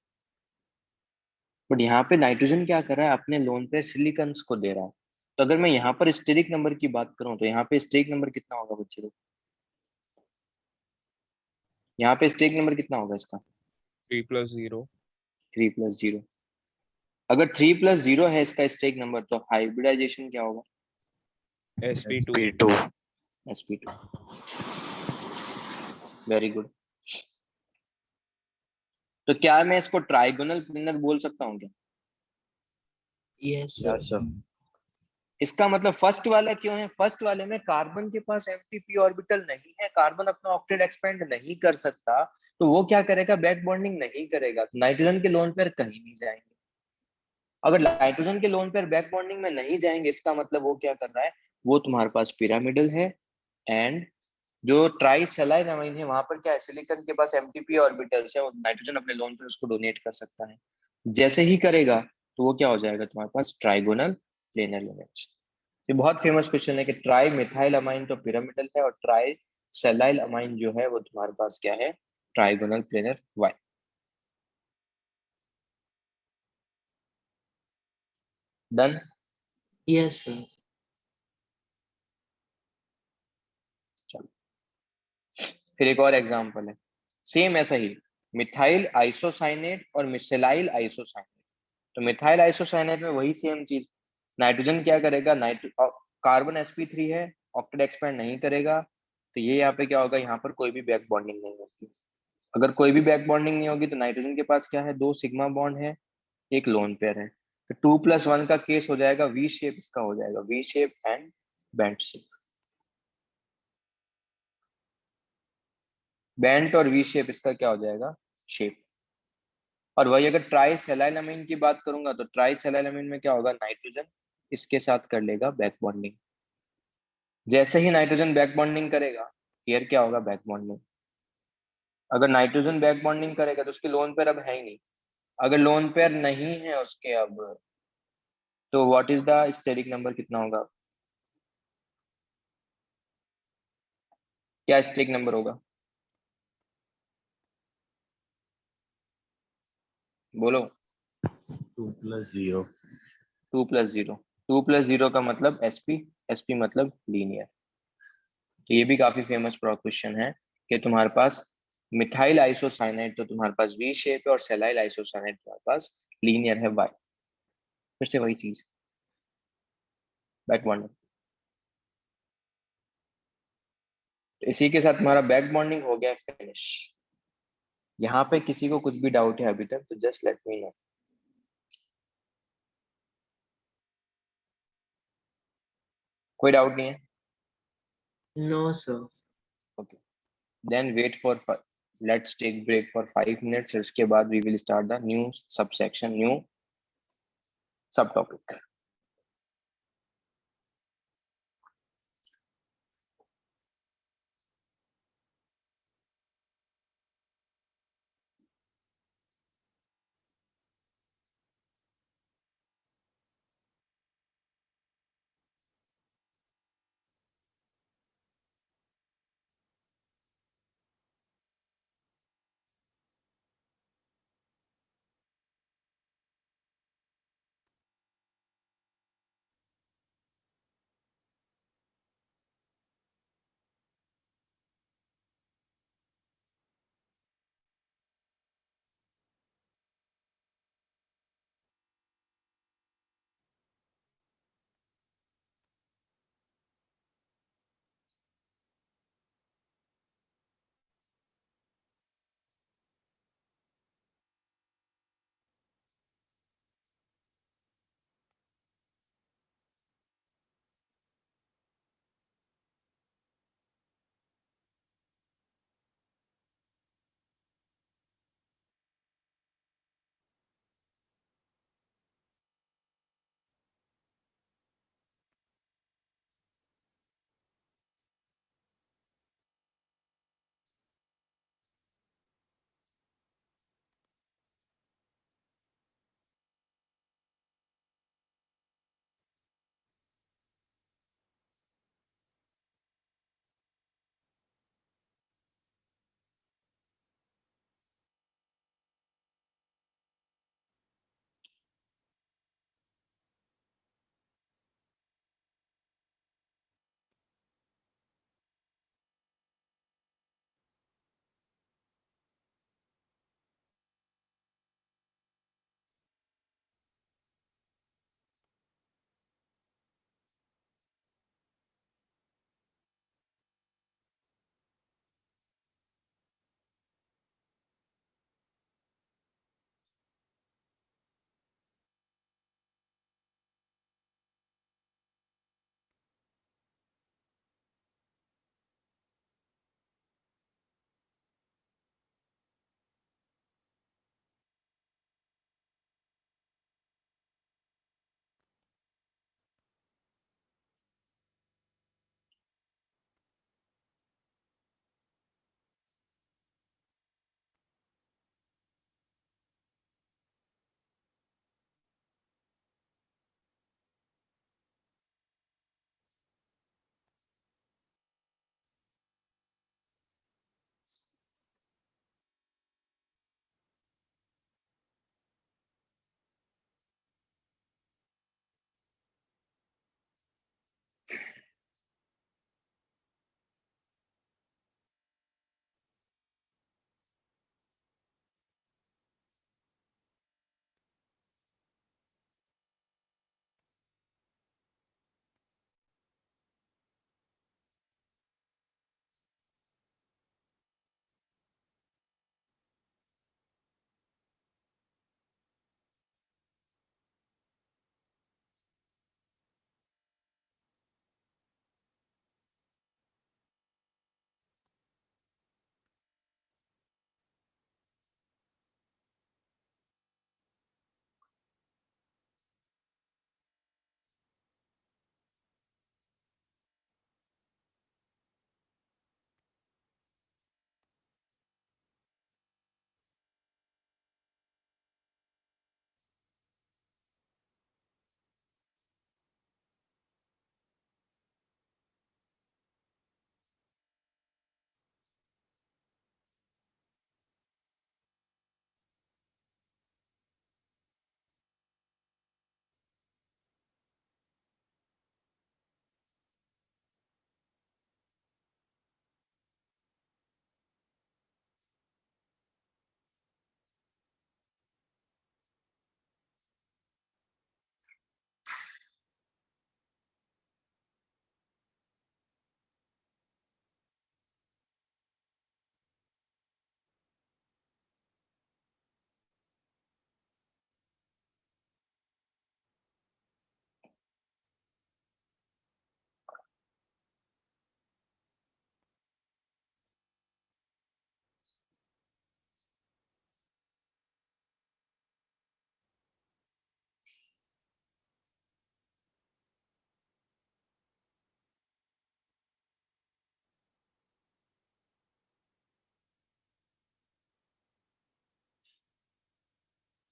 बट यहाँ पे नाइट्रोजन क्या कर रहा है, अपने लोन पेयर सिलिकॉन्स को दे रहा है। तो अगर मैं यहाँ पर स्टेरिक नंबर की बात करूं, तो यहाँ पे स्टेरिक नंबर कितना होगा बच्चे लोग? यहाँ पे स्टेरिक नंबर कितना होगा इसका? 3+0। 3+0। अगर 3+0 है इसका स्टेरिक नंबर, तो हाइब्रिडाइजेशन क्या होगा? sp2। P2. sp2। Very good. तो क्या मैं इसको ट्राइगोनल प्लेनर बोल सकता हूँ क्या? Yes, sir. Yes, sir. इसका मतलब फर्स्ट वाला क्यों है, फर्स्ट वाले में कार्बन के पास एमटीपी ऑर्बिटल नहीं है, कार्बन अपना ऑक्टेट एक्सपेंड नहीं कर सकता, तो वो क्या करेगा, बैक बॉन्डिंग नहीं करेगा, नाइट्रोजन के लोन पेयर कहीं नहीं जाएंगे। अगर नाइट्रोजन के लोन पेयर बैक बॉन्डिंग में नहीं जाएंगे, इसका मतलब वो क्या कर रहा है, वो तुम्हारे पास पिरामिडल है। एंड जो ट्राई सेलाइन अमाइन है, वहां पर क्या है, सिलिकॉन के पास एमटीपी ऑर्बिटल्स है, और नाइट्रोजन अपने लोन पेयर उसको डोनेट कर सकता है। जैसे ही करेगा तो वो क्या हो जाएगा, तुम्हारे पास ट्राइगोनल प्लेनर यूनिट्स। ये बहुत फेमस क्वेश्चन है कि ट्राई मिथाइल अमाइन तो पिरामिडल है, और ट्राई सेलाइल अमाइन जो है वो तुम्हारे पास क्या है, trigonal planar Y. Done. Yes, sir. चलो फिर एक और एग्जांपल है, सेम ऐसा ही, मिथाइल आइसोसाइनेट और मिथाइल आइसोसाइनेट। तो मिथाइल आइसोसाइनेट में वही सेम चीज, नाइट्रोजन क्या करेगा, कार्बन sp3 है, ऑक्टेट एक्सपेंड नहीं करेगा, तो ये यहाँ पे क्या होगा, यहाँ पर कोई भी बैक बॉन्डिंग नहीं होगी। अगर कोई भी बैक बॉन्डिंग नहीं होगी तो नाइट्रोजन के पास क्या है, 2 सिग्मा बॉन्ड है, एक लोन पेयर है, तो 2+1 का केस हो जाएगा, वी शेप इसका हो जाएगा, V shape and bent shape. Bent और वी शेप इसका क्या हो जाएगा, शेप। और वही अगर ट्राई सेलाइलामाइन की बात करूंगा, तो ट्राई सेलाइलामाइन में क्या होगा, नाइट्रोजन इसके साथ कर लेगा बैक बॉन्डिंग। जैसे ही नाइट्रोजन बैक बॉन्डिंग करेगा, हियर क्या होगा, बैक बॉन्डिंग। अगर नाइट्रोजन बैक बॉन्डिंग करेगा तो उसकी लोन पेयर अब है ही नहीं। अगर लोन पेयर नहीं है उसके अब, तो what is the steric number कितना होगा, क्या स्टेरिक नंबर होगा, बोलो। 2+0. 2+0। 2+0 का मतलब sp, sp मतलब लीनियर। तो ये भी काफी फेमस क्वेश्चन है कि तुम्हारे पास मिथाइल आइसोसाइनाइड तो तुम्हारे पास वी शेप है, और सेलाइल आइसोसाइनाइड तुम्हारे पास लीनियर है वाई। फिर से वही चीज, बैक बॉन्डिंग। तो इसी के साथ तुम्हारा बैक बॉन्डिंग हो गया फिनिश। यहाँ पे किसी को कुछ भी डाउट है अभी तक, तो जस्ट लेट मी नो। कोई डाउट नहीं है? No, sir. Okay, then wait for, let's take break for 5 minutes, उसके बाद we will start the new subsection, new subtopic.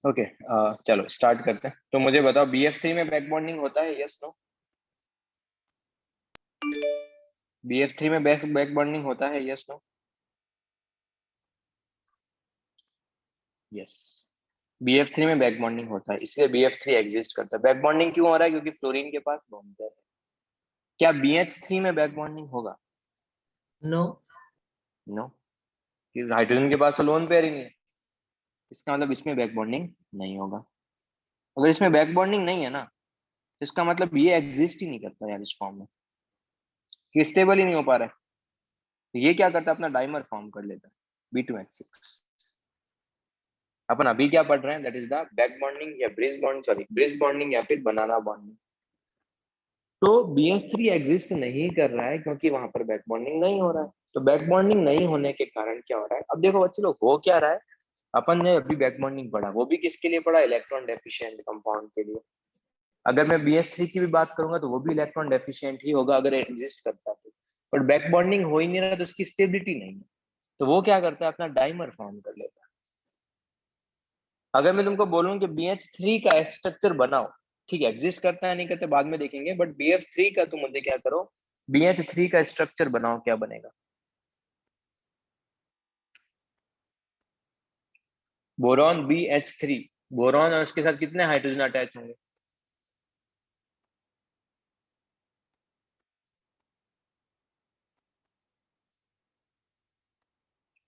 Okay चलो स्टार्ट करते हैं। तो मुझे बताओ BF3 में बैक बॉन्डिंग होता है, यस नो? BF3 में बैक बॉन्डिंग होता है, यस नो? यस, BF3 में बैक बॉन्डिंग होता है, इसलिए BF3 एग्जिस्ट करता है। बैक बॉन्डिंग क्यों हो रहा है? क्योंकि फ्लोरीन के पास लोन पेयर है। क्या BH3 में बैक बॉन्डिंग होगा? No. नो, हाइड्रोजन के पास तो लोन पेयर ही नहीं है, इसका मतलब इसमें बैक बॉन्डिंग नहीं होगा। अगर इसमें बैक बॉन्डिंग नहीं है ना, तो इसका मतलब ये एग्जिस्ट ही नहीं करता यार इस फॉर्म में, कि स्टेबल ही नहीं हो पा रहा है। तो ये क्या करता है, अपना डाइमर फॉर्म कर लेता है, B2H6। अपन अभी क्या पढ़ रहे हैं, that is the back bonding या bridge bond, sorry bridge bonding या फिर बनाना बॉन्डिंग। तो BH3 एग्जिस्ट नहीं कर रहा है क्योंकि वहां पर बैक बॉन्डिंग नहीं हो रहा है। तो बैक बॉन्डिंग नहीं होने के कारण क्या हो रहा है, अब देखो बच्चे लोग, हो क्या रहा है, अपन ने अभी बैक बॉन्डिंग पढ़ा, वो भी किसके लिए पढ़ा, इलेक्ट्रॉन डेफिशिएंट कंपाउंड के लिए। अगर मैं BH3 की भी बात करूंगा तो वो भी इलेक्ट्रॉन डेफिशिएंट ही होगा अगर एग्जिस्ट करता है तो। बट बैक बॉन्डिंग हो ही नहीं रहा, तो उसकी स्टेबिलिटी नहीं है, तो वो क्या करता है, अपना डाइमर फॉर्म कर लेता है। अगर मैं तुमको बोलूं कि BH3 का स्ट्रक्चर बनाओ, ठीक है, एग्जिस्ट करता है नहीं करता बाद में देखेंगे, बट BF3 का तुम मुझे क्या करो, BH3 का स्ट्रक्चर बनाओ, क्या बनेगा? बोरॉन BH3, बोरॉन और उसके साथ कितने हाइड्रोजन अटैच होंगे?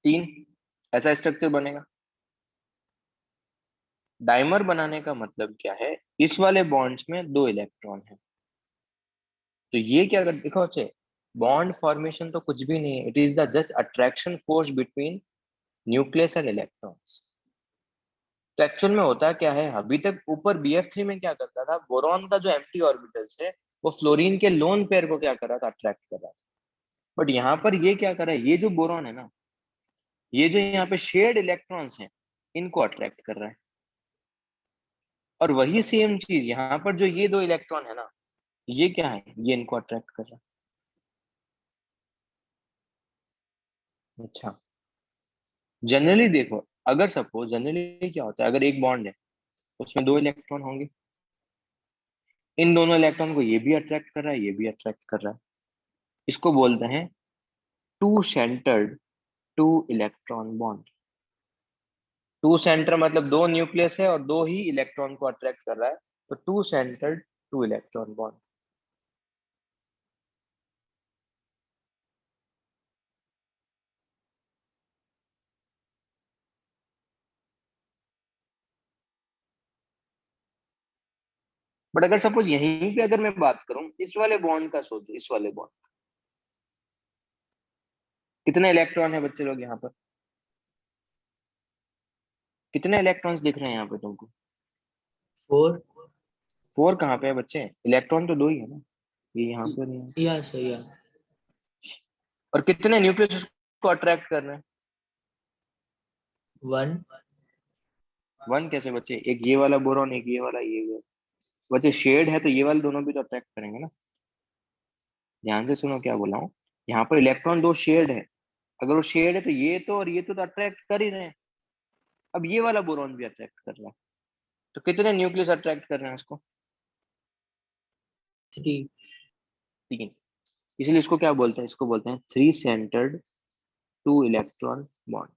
3। ऐसा स्ट्रक्चर बनेगा। डाइमर बनाने का मतलब क्या है, इस वाले बॉन्ड्स में 2 इलेक्ट्रॉन है, तो ये क्या कर, देखो बच्चे, बॉन्ड फॉर्मेशन तो कुछ भी नहीं है, it is the just attraction force between nucleus and electrons. तो एक्चुअल में होता क्या है, अभी तक ऊपर BF3 में क्या करता था, बोरॉन का जो एम्प्टी ऑर्बिटल्स है वो फ्लोरीन के लोन पेयर को क्या कर रहा था, अट्रैक्ट कर रहा था। बट यहाँ पर ये क्या कर रहा है, ये जो बोरॉन है ना, ये जो यहाँ पे शेयर्ड इलेक्ट्रॉन्स हैं, इनको अट्रैक्ट कर रहा है। और वही सेम चीज यहाँ पर जो ये 2 इलेक्ट्रॉन है ना, ये क्या है, ये इनको अट्रैक्ट कर रहा है। अच्छा, जनरली देखो, अगर सपोज जनरली क्या होता है, अगर एक बॉन्ड है उसमें 2 इलेक्ट्रॉन होंगे, इन दोनों इलेक्ट्रॉन को ये भी अट्रैक्ट कर रहा है, ये भी अट्रैक्ट कर रहा है, इसको बोलते हैं two centred two electron bond. Two centre मतलब 2 न्यूक्लियस है और 2 ही इलेक्ट्रॉन को अट्रैक्ट कर रहा है, तो two centred two electron bond. But अगर सपोज यहीं पे अगर मैं बात करूं इस वाले बॉन्ड का, सोचो इस वाले बॉन्ड, कितने इलेक्ट्रॉन है बच्चे लोग यहाँ पर, कितने इलेक्ट्रॉन्स दिख रहे हैं यहाँ पे तुमको? 4. 4 कहाँ पे है बच्चे, इलेक्ट्रॉन तो 2 ही है ना, ये यहाँ पर नहीं है। Yeah, sir. Yeah. और कितने न्यूक्लियस को अट्रैक्ट कर रहे हैं? 1. 1 कैसे बच्चे, एक ये वाला बोरॉन, एक ये वाला, ये वाला। बच्चे शेड है तो ये वाले दोनों भी तो अट्रैक्ट करेंगे ना। ध्यान से सुनो क्या बोला हूँ, यहाँ पर इलेक्ट्रॉन 2 शेड है, अगर वो शेड है तो ये तो और ये तो अट्रैक्ट कर ही रहे हैं। अब ये वाला बोरॉन भी अट्रैक्ट कर रहा है, तो कितने न्यूक्लियस अट्रैक्ट कर रहे हैं उसको? 3. 3। इसलिए इसको क्या बोलते हैं, इसको बोलते हैं 3 centred two electron bond.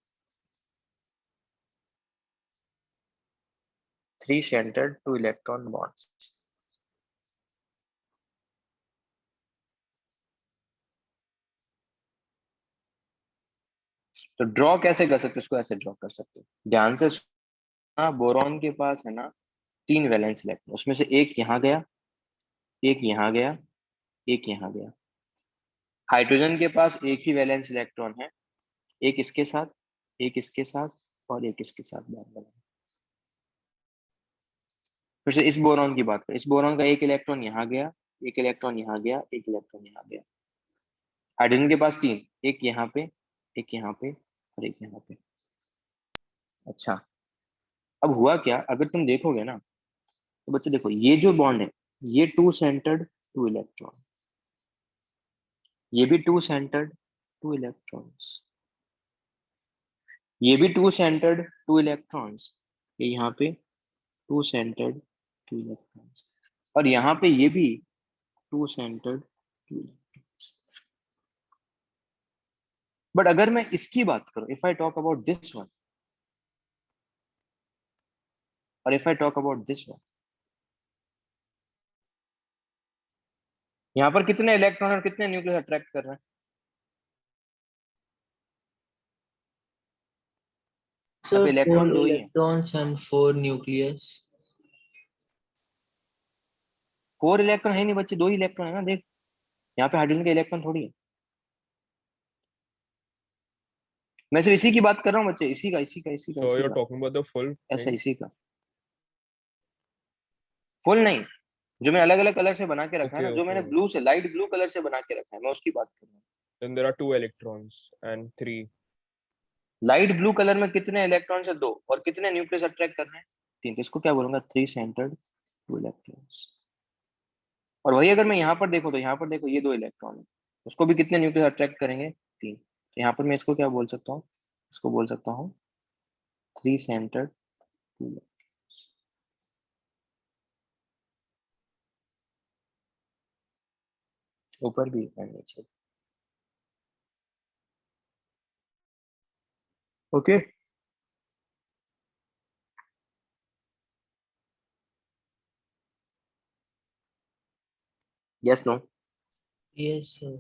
3 centred two electron bonds. तो ड्रॉ कैसे कर सकते हो इसको, ऐसे ड्रॉ कर सकते हो, ध्यान से सुनना। बोरॉन के पास है ना 3 वैलेंस इलेक्ट्रॉन, उसमें से एक यहाँ गया, एक यहाँ गया, एक यहाँ गया। हाइड्रोजन के पास एक ही वैलेंस इलेक्ट्रॉन है, एक इसके साथ, एक इसके साथ और एक इसके साथ बॉन्ड बना। फिर से इस बोरॉन की बात करें, इस बोरॉन का एक इलेक्ट्रॉन यहाँ गया, एक इलेक्ट्रॉन यहाँ गया, एक इलेक्ट्रॉन यहाँ गया। हाइड्रोजन के पास 3, एक यहाँ पे, एक यहाँ पे और एक यहाँ पे। अच्छा, अब हुआ क्या, अगर तुम देखोगे ना, तो बच्चे देखो, ये जो बॉन्ड है ये 2 सेंटर्ड टू इलेक्ट्रॉन, ये भी 2 सेंटर्ड टू इलेक्ट्रॉन्स, ये भी 2 सेंटर्ड टू इलेक्ट्रॉन्स, ये यहाँ पे टू सेंटर्ड टू इलेक्ट्रॉन्स, और यहाँ पे ये भी two centred two electrons. But अगर मैं इसकी बात करूं, if I talk about this one और if I talk about this one, यहाँ पर कितने इलेक्ट्रॉन और कितने न्यूक्लियस अट्रैक्ट कर रहे हैं? यहाँ पे Sir, four इलेक्ट्रॉन दो ही है। electrons and four nucleus. 4 electron है नहीं बच्चे, 2 ही इलेक्ट्रॉन है ना, देख यहाँ पे हाइड्रोजन के इलेक्ट्रॉन थोड़ी है। मैं सिर्फ इसी की बात कर रहा हूँ बच्चे, इसी का इसी का इसी का So इसी you're का, talking about the full ऐसा thing? इसी का फुल नहीं, जो मैंने अलग अलग कलर से बना के रखा है Okay, ना, जो okay. मैंने ब्लू से लाइट ब्लू कलर से बना के रखा है, मैं उसकी बात कर रहा हूँ। Then there are 2 electrons and 3. Light blue colour में कितने इलेक्ट्रॉन है? 2, और कितने न्यूक्लियस अट्रैक्ट कर रहे हैं? 3। तो इसको क्या बोलूंगा? 3 सेंटर्ड टू इलेक्ट्रॉन्स। और वही अगर मैं यहाँ पर देखो, तो यहाँ पर देखो ये 2 इलेक्ट्रॉन है, उसको भी कितने न्यूक्लियस अट्रैक्ट करेंगे? 3। तो यहाँ पर मैं इसको क्या बोल सकता हूँ? इसको बोल सकता हूँ 3 सेंटर्ड टू इलेक्ट्रॉन्स। ऊपर भी और नीचे। Okay, yes no? Yes, sir.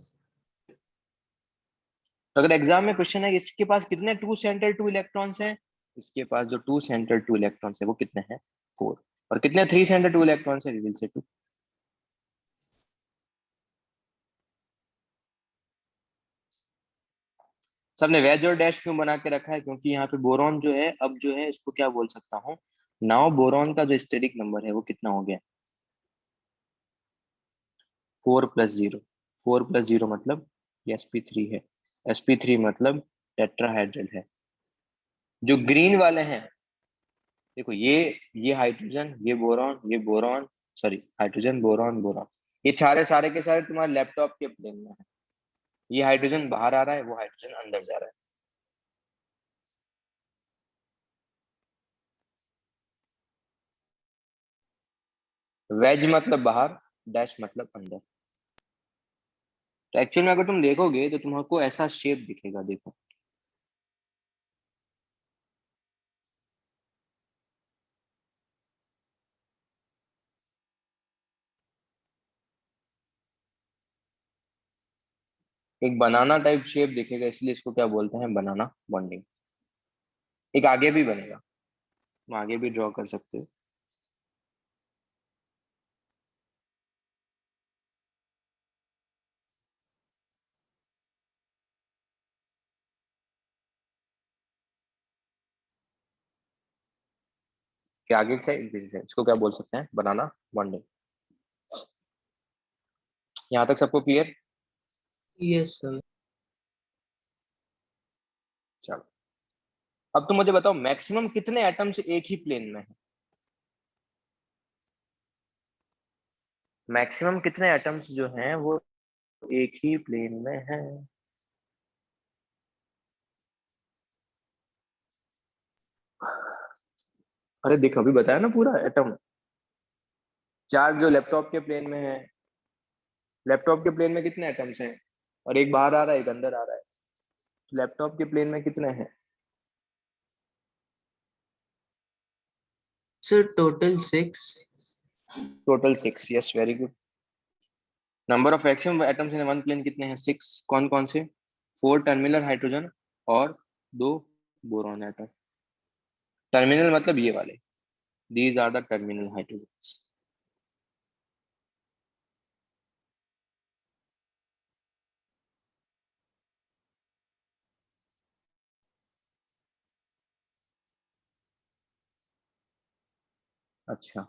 तो अगर एग्जाम में क्वेश्चन है कि इसके पास कितने 2 सेंटर 2 इलेक्ट्रॉन्स हैं, इसके पास जो 2 सेंटर 2 इलेक्ट्रॉन्स है वो कितने हैं? 4। और कितने 3 सेंटर 2 इलेक्ट्रॉन्स है? We will say 2। सबने वेज और डैश क्यों बना के रखा है? क्योंकि यहाँ पे बोरॉन जो है, अब जो है इसको क्या बोल सकता हूँ, नाउ बोरॉन का जो स्टेरिक नंबर है वो कितना हो गया? 4+0। 4+0 मतलब sp3 है, sp3 मतलब टेट्राहेड्रल है। जो ग्रीन वाले हैं, देखो ये हाइड्रोजन, ये boron, sorry hydrogen boron boron, ये सारे सारे के सारे तुम्हारे लैपटॉप के प्लेन में है। ये हाइड्रोजन बाहर आ रहा है, वो हाइड्रोजन अंदर जा रहा है। वेज मतलब बाहर, डैश मतलब अंदर। तो एक्चुअल में अगर तुम देखोगे तो तुमको ऐसा शेप दिखेगा, देखो एक बनाना टाइप शेप दिखेगा, इसलिए इसको क्या बोलते हैं? बनाना बॉन्डिंग। एक आगे भी बनेगा, तुम आगे भी ड्रॉ कर सकते हो। कि आगे से पीछे से, इसको क्या बोल सकते हैं? बनाना बॉन्डिंग। यहाँ तक सबको क्लियर? Yes, sir. चलो, अब तुम मुझे बताओ मैक्सिमम कितने एटम्स एक ही प्लेन में है? मैक्सिमम कितने एटम्स जो हैं वो एक ही प्लेन में है? अरे देखो, अभी बताया ना पूरा एटम। चार जो लैपटॉप के प्लेन में है, लैपटॉप के प्लेन में कितने एटम्स हैं? और एक बाहर आ रहा है, एक अंदर आ रहा है। लैपटॉप के प्लेन में कितने हैं? Sir, total 6. Total 6। Yes, very good. Number of maximum atoms in one plane कितने हैं? 6। कौन कौन से? 4 टर्मिनल हाइड्रोजन और 2 बोरॉन एटम। टर्मिनल मतलब ये वाले, these are the terminal hydrogen. अच्छा,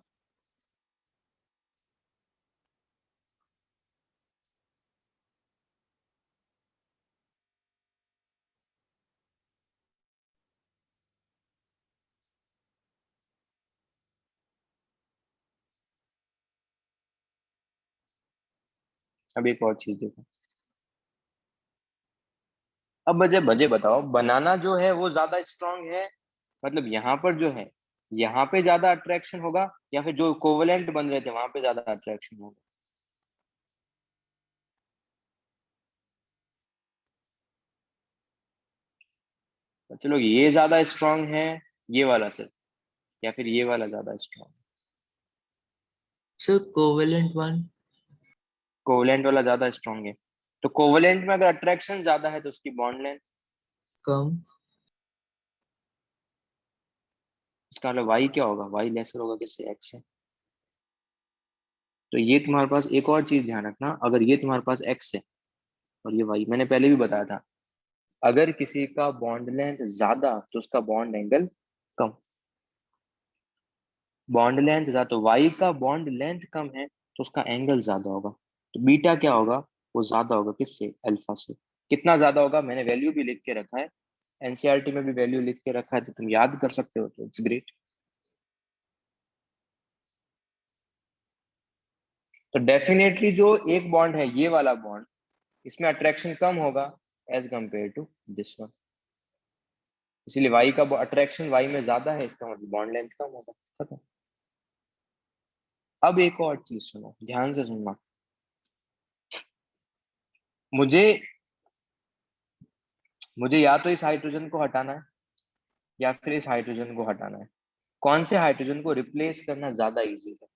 अब एक और चीज देखो। अब मुझे बजे बताओ, बनाना जो है वो ज्यादा स्ट्रांग है, मतलब यहाँ पर जो है यहाँ पे ज्यादा अट्रैक्शन होगा या फिर जो कोवेलेंट बन रहे थे वहां पे ज्यादा अट्रैक्शन होगा? तो चलो ये ज्यादा स्ट्रांग है ये वाला सर, या फिर ये वाला ज्यादा strong? Sir covalent one. Covalent वाला ज्यादा स्ट्रांग है। तो कोवेलेंट में अगर अट्रैक्शन ज्यादा है तो उसकी बॉन्ड लेंथ, कम। उसका मतलब वाई क्या होगा? वाई लेसर होगा किससे? एक्स से। तो ये तुम्हारे पास एक और चीज ध्यान रखना, अगर ये तुम्हारे पास एक्स है और ये वाई, मैंने पहले भी बताया था, अगर किसी का बॉन्ड लेंथ ज्यादा तो उसका बॉन्ड एंगल कम। बॉन्ड लेंथ ज्यादा तो वाई का बॉन्ड लेंथ कम है तो उसका एंगल ज्यादा होगा। तो बीटा क्या होगा? वो ज्यादा होगा किससे? अल्फा से। कितना ज्यादा होगा? मैंने वैल्यू भी लिख के रखा है, एनसीईआरटी में भी वैल्यू लिख के रखा है, तो तुम याद कर सकते हो, तो इट्स ग्रेट। तो डेफिनेटली जो एक बॉन्ड है ये वाला बॉन्ड, इसमें अट्रैक्शन कम होगा as compare to this one, इसीलिए वाई का अट्रैक्शन वाई में ज्यादा है, इसका मतलब बॉन्ड लेंथ कम होगा। खत्म। अब एक और चीज सुनो, ध्यान से सुनना। मुझे मुझे या तो इस हाइड्रोजन को हटाना है या फिर इस हाइड्रोजन को हटाना है। कौन से हाइड्रोजन को रिप्लेस करना ज्यादा इजी है?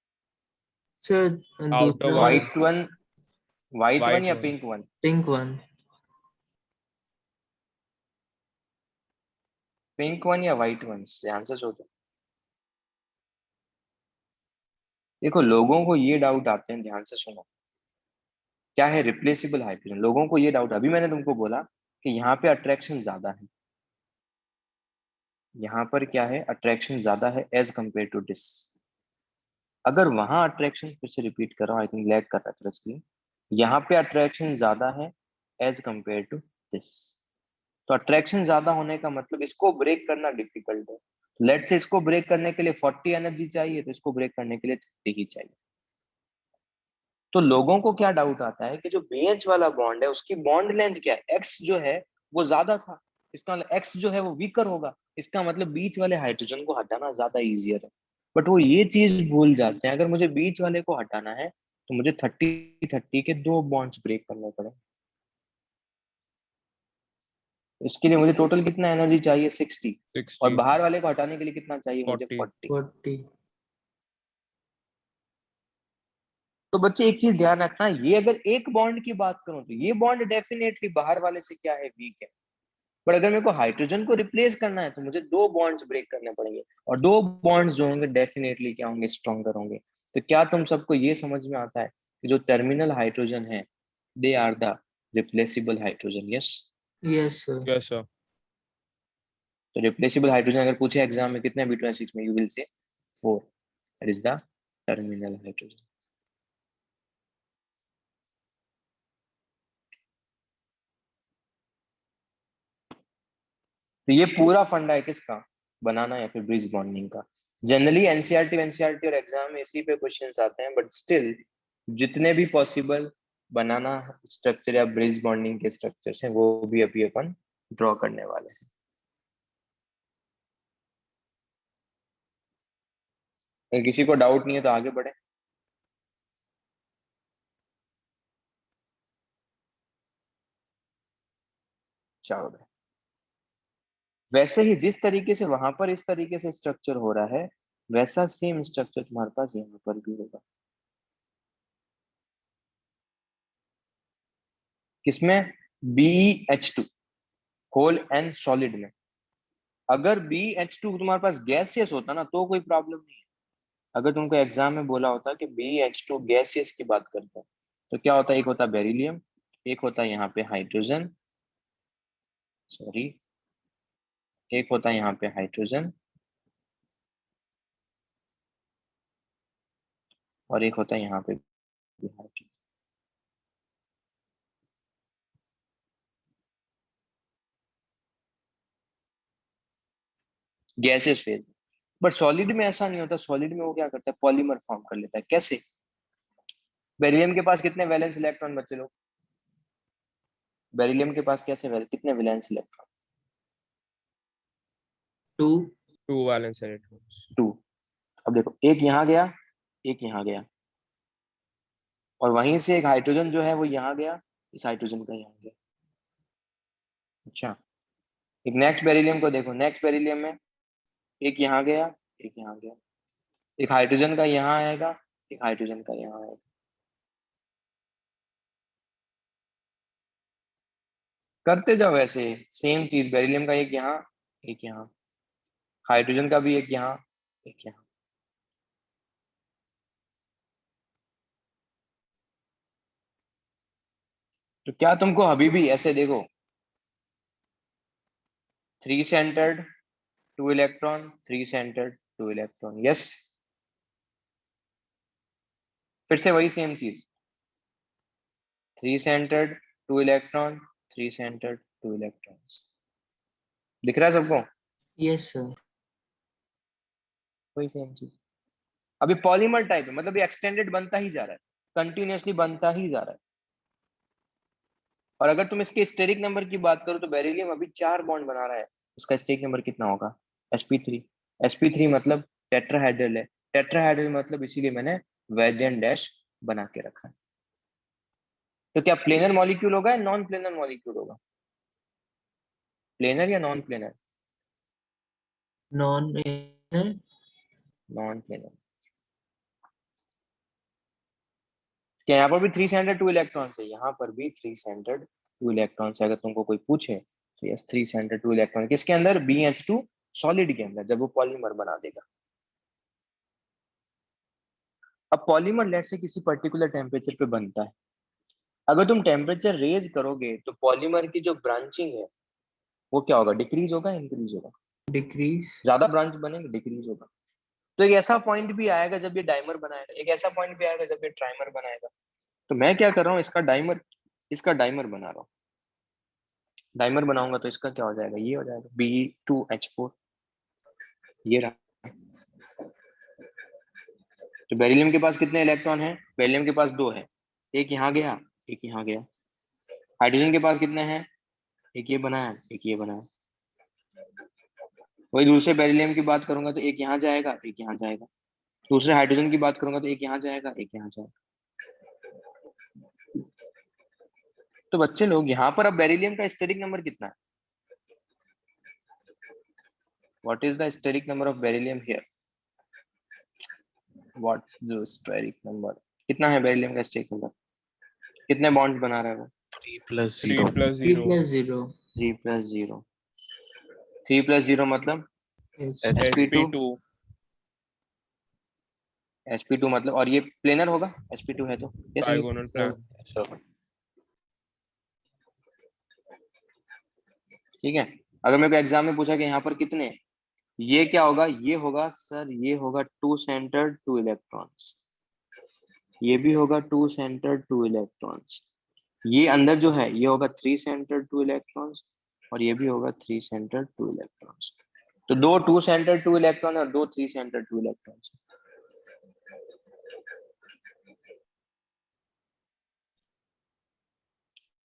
सर Outer दूसरा one. White one, white one White या one. Pink one? Pink one. Pink one या व्हाइट वन? ध्यान से सोचो। देखो लोगों को ये डाउट आते हैं, ध्यान से सुनो। क्या है रिप्लेसेबल हाइड्रोजन? लोगों को ये डाउट, अभी मैंने तुमको बोला कि यहाँ पे अट्रैक्शन ज्यादा है, यहाँ पर क्या है? अट्रैक्शन ज्यादा है एज कंपेयर टू दिस। अगर वहां अट्रैक्शन, फिर से रिपीट कर रहा हूँ, आई थिंक लैग कर रहा था स्क्रीन, यहाँ पे अट्रैक्शन ज्यादा है एज कंपेयर टू दिस। तो अट्रैक्शन ज्यादा होने का मतलब इसको ब्रेक करना डिफिकल्ट है। लेट से इसको ब्रेक करने के लिए 40 एनर्जी चाहिए, तो इसको ब्रेक करने के लिए 30 ही चाहिए। तो लोगों को क्या डाउट आता है कि जो BH वाला बॉन्ड है उसकी बॉन्ड लेंथ क्या है? एक्स जो है वो ज्यादा था, इसका मतलब एक्स जो है वो वीकर होगा, इसका मतलब बीच वाले हाइड्रोजन को हटाना ज्यादा इजियर है। बट वो ये चीज भूल जाते हैं, अगर मुझे बीच वाले को हटाना है तो मुझे 30-30 के दो बॉन्ड्स ब्रेक करने पड़े। इसके लिए मुझे टोटल कितना एनर्जी चाहिए? 60। और 60. बाहर वाले को हटाने के लिए कितना चाहिए मुझे? 40. 40। 40। तो बच्चे एक चीज ध्यान रखना, ये अगर एक बॉन्ड की बात करूं तो ये बॉन्ड डेफिनेटली बाहर वाले से क्या है? वीक है। पर अगर मेरे को हाइड्रोजन को रिप्लेस करना है तो मुझे दो बॉन्ड्स ब्रेक करने पड़ेंगे, और दो बॉन्ड्स जो होंगे डेफिनेटली क्या होंगे? स्ट्रॉन्गर होंगे। तो क्या तुम सबको ये समझ में आता है कि जो टर्मिनल हाइड्रोजन है they are the replaceable hydrogen? Yes. Yes sir. Yes, sir. तो रिप्लेसेबल हाइड्रोजन अगर पूछे एग्जाम में कितने B26 में, you will say 4, that is the terminal hydrogen. तो ये पूरा फंडा है किसका? बनाना या फिर ब्रिज बॉन्डिंग का। जनरली एनसीईआरटी और एग्जाम में इसी पे क्वेश्चंस आते हैं, बट स्टिल जितने भी पॉसिबल बनाना स्ट्रक्चर या ब्रिज बॉन्डिंग के स्ट्रक्चर्स हैं वो भी अभी अपन ड्रॉ करने वाले हैं। अगर किसी को डाउट नहीं है तो आगे बढ़े। चलो भाई। वैसे ही जिस तरीके से वहां पर इस तरीके से स्ट्रक्चर हो रहा है, वैसा सेम स्ट्रक्चर तुम्हारे पास यहाँ पर भी होगा। किसमें? BeH2 होल एंड सॉलिड में। अगर BeH2 तुम्हारे पास गैसियस होता ना तो कोई प्रॉब्लम नहीं है। अगर तुमको एग्जाम में बोला होता कि BeH2 गैसियस की बात करते हैं तो क्या होता है? एक होता बेरिलियम, एक होता है यहाँ पे हाइड्रोजन, सॉरी, एक होता है यहाँ पे हाइड्रोजन और एक होता है यहाँ पे भी hydrogen. Gaseous phase. But solid में ऐसा नहीं होता, सॉलिड में वो क्या करता है? पॉलीमर फॉर्म कर लेता है। कैसे? बेरिलियम के पास कितने वैलेंस इलेक्ट्रॉन बचे लोग? बेरिलियम के पास कैसे कितने वैलेंस इलेक्ट्रॉन? 2। 2 valence electrons. 2। अब देखो एक यहाँ गया, एक यहाँ गया, और वहीं से एक हाइड्रोजन जो है वो यहाँ गया, इस हाइड्रोजन का यहाँ गया। अच्छा, एक नेक्स्ट बेरिलियम को देखो, नेक्स्ट बेरिलियम में एक यहाँ गया, एक यहाँ गया, एक हाइड्रोजन का यहाँ आएगा, एक हाइड्रोजन का यहाँ आएगा। करते जाओ ऐसे, सेम चीज, बेरिलियम का एक यहाँ, एक यहाँ, हाइड्रोजन का भी एक यहाँ, एक यहाँ। तो क्या तुमको अभी भी ऐसे देखो, 3 centred 2 electron, 3 centred 2 electron, yes. फिर से वही सेम चीज, 3 सेंटर्ड 2 इलेक्ट्रॉन, 3 सेंटर्ड 2 इलेक्ट्रॉन्स। दिख रहा है सबको? Yes, sir. वही सेम चीज। अभी पॉलीमर टाइप है, मतलब ये एक्सटेंडेड बनता ही जा रहा है, कंटिन्यूअसली बनता ही जा रहा है। और अगर तुम इसके स्टेरिक नंबर की बात करो तो बेरिलियम अभी 4 बॉन्ड बना रहा है, उसका स्टेरिक नंबर कितना होगा? sp3। sp3 मतलब टेट्राहेड्रल है, टेट्राहेड्रल मतलब इसीलिए मैंने वेज एंड डैश बना के रखा है। तो क्या प्लेनर मॉलिक्यूल होगा या नॉन प्लेनर मॉलिक्यूल होगा? प्लेनर या non planar? Non. Non planar. क्या यहाँ पर भी 3 सेंटर्ड 2 इलेक्ट्रॉन्स है? यहाँ पर भी 3 सेंटर्ड 2 इलेक्ट्रॉन्स है। अगर तुमको कोई पूछे तो यस 3 सेंटर्ड 2 इलेक्ट्रॉन किसके अंदर? BH2 सॉलिड के अंदर, जब वो पॉलीमर बना देगा। अब पॉलीमर लेट से किसी पर्टिकुलर टेम्परेचर पे बनता है, अगर तुम टेम्परेचर रेज करोगे तो पॉलीमर की जो ब्रांचिंग है वो क्या होगा? डिक्रीज होगा, इंक्रीज होगा? Decrease. ज्यादा ब्रांच बनेंगे, डिक्रीज होगा। तो एक ऐसा पॉइंट भी आएगा जब ये डाइमर बनाएगा, एक ऐसा पॉइंट भी आएगा जब ये ट्राइमर बनाएगा। तो मैं क्या कर रहा हूँ, इसका डाइमर बना रहा हूँ। डाइमर बनाऊंगा तो इसका क्या हो जाएगा? ये हो जाएगा Be2H4, ये रहा। तो बेरिलियम के पास कितने इलेक्ट्रॉन है? बेरिलियम के पास 2 है, एक यहाँ गया, एक यहाँ गया। हाइड्रोजन के पास कितने हैं? एक ये बनाया, एक ये बनाया। वही दूसरे बेरिलियम की बात करूंगा तो एक यहाँ जाएगा, एक यहाँ जाएगा। दूसरे हाइड्रोजन की बात करूंगा तो एक यहाँ जाएगा, एक यहाँ जाएगा। तो बच्चे लोग यहाँ पर अब बेरिलियम का स्टेरिक नंबर कितना है? What is the steric number of beryllium here? What's the steric number? कितना है बेरिलियम का स्टेरिक नंबर? कितने बॉन्ड्स बना रहा है वो? 3 plus 3 0. plus 3 0. plus 0. 3 plus 0। 3 plus 0 मतलब Yes. sp2। sp2. sp2 मतलब, और ये प्लेनर होगा, sp2 है तो यस। Diagonal plan. So ठीक है। अगर मेरे को एग्जाम में पूछा कि यहाँ पर कितने हैं, ये क्या होगा? ये होगा सर, ये होगा 2 सेंटर्ड 2 इलेक्ट्रॉन्स, ये भी होगा 2 सेंटर्ड 2 इलेक्ट्रॉन्स। ये अंदर जो है ये होगा 3 सेंटर्ड 2 इलेक्ट्रॉन्स, और ये भी होगा 3 सेंटर्ड 2 इलेक्ट्रॉन्स। तो 2 2 सेंटर्ड 2 इलेक्ट्रॉन और 2 3 centred 2 electrons.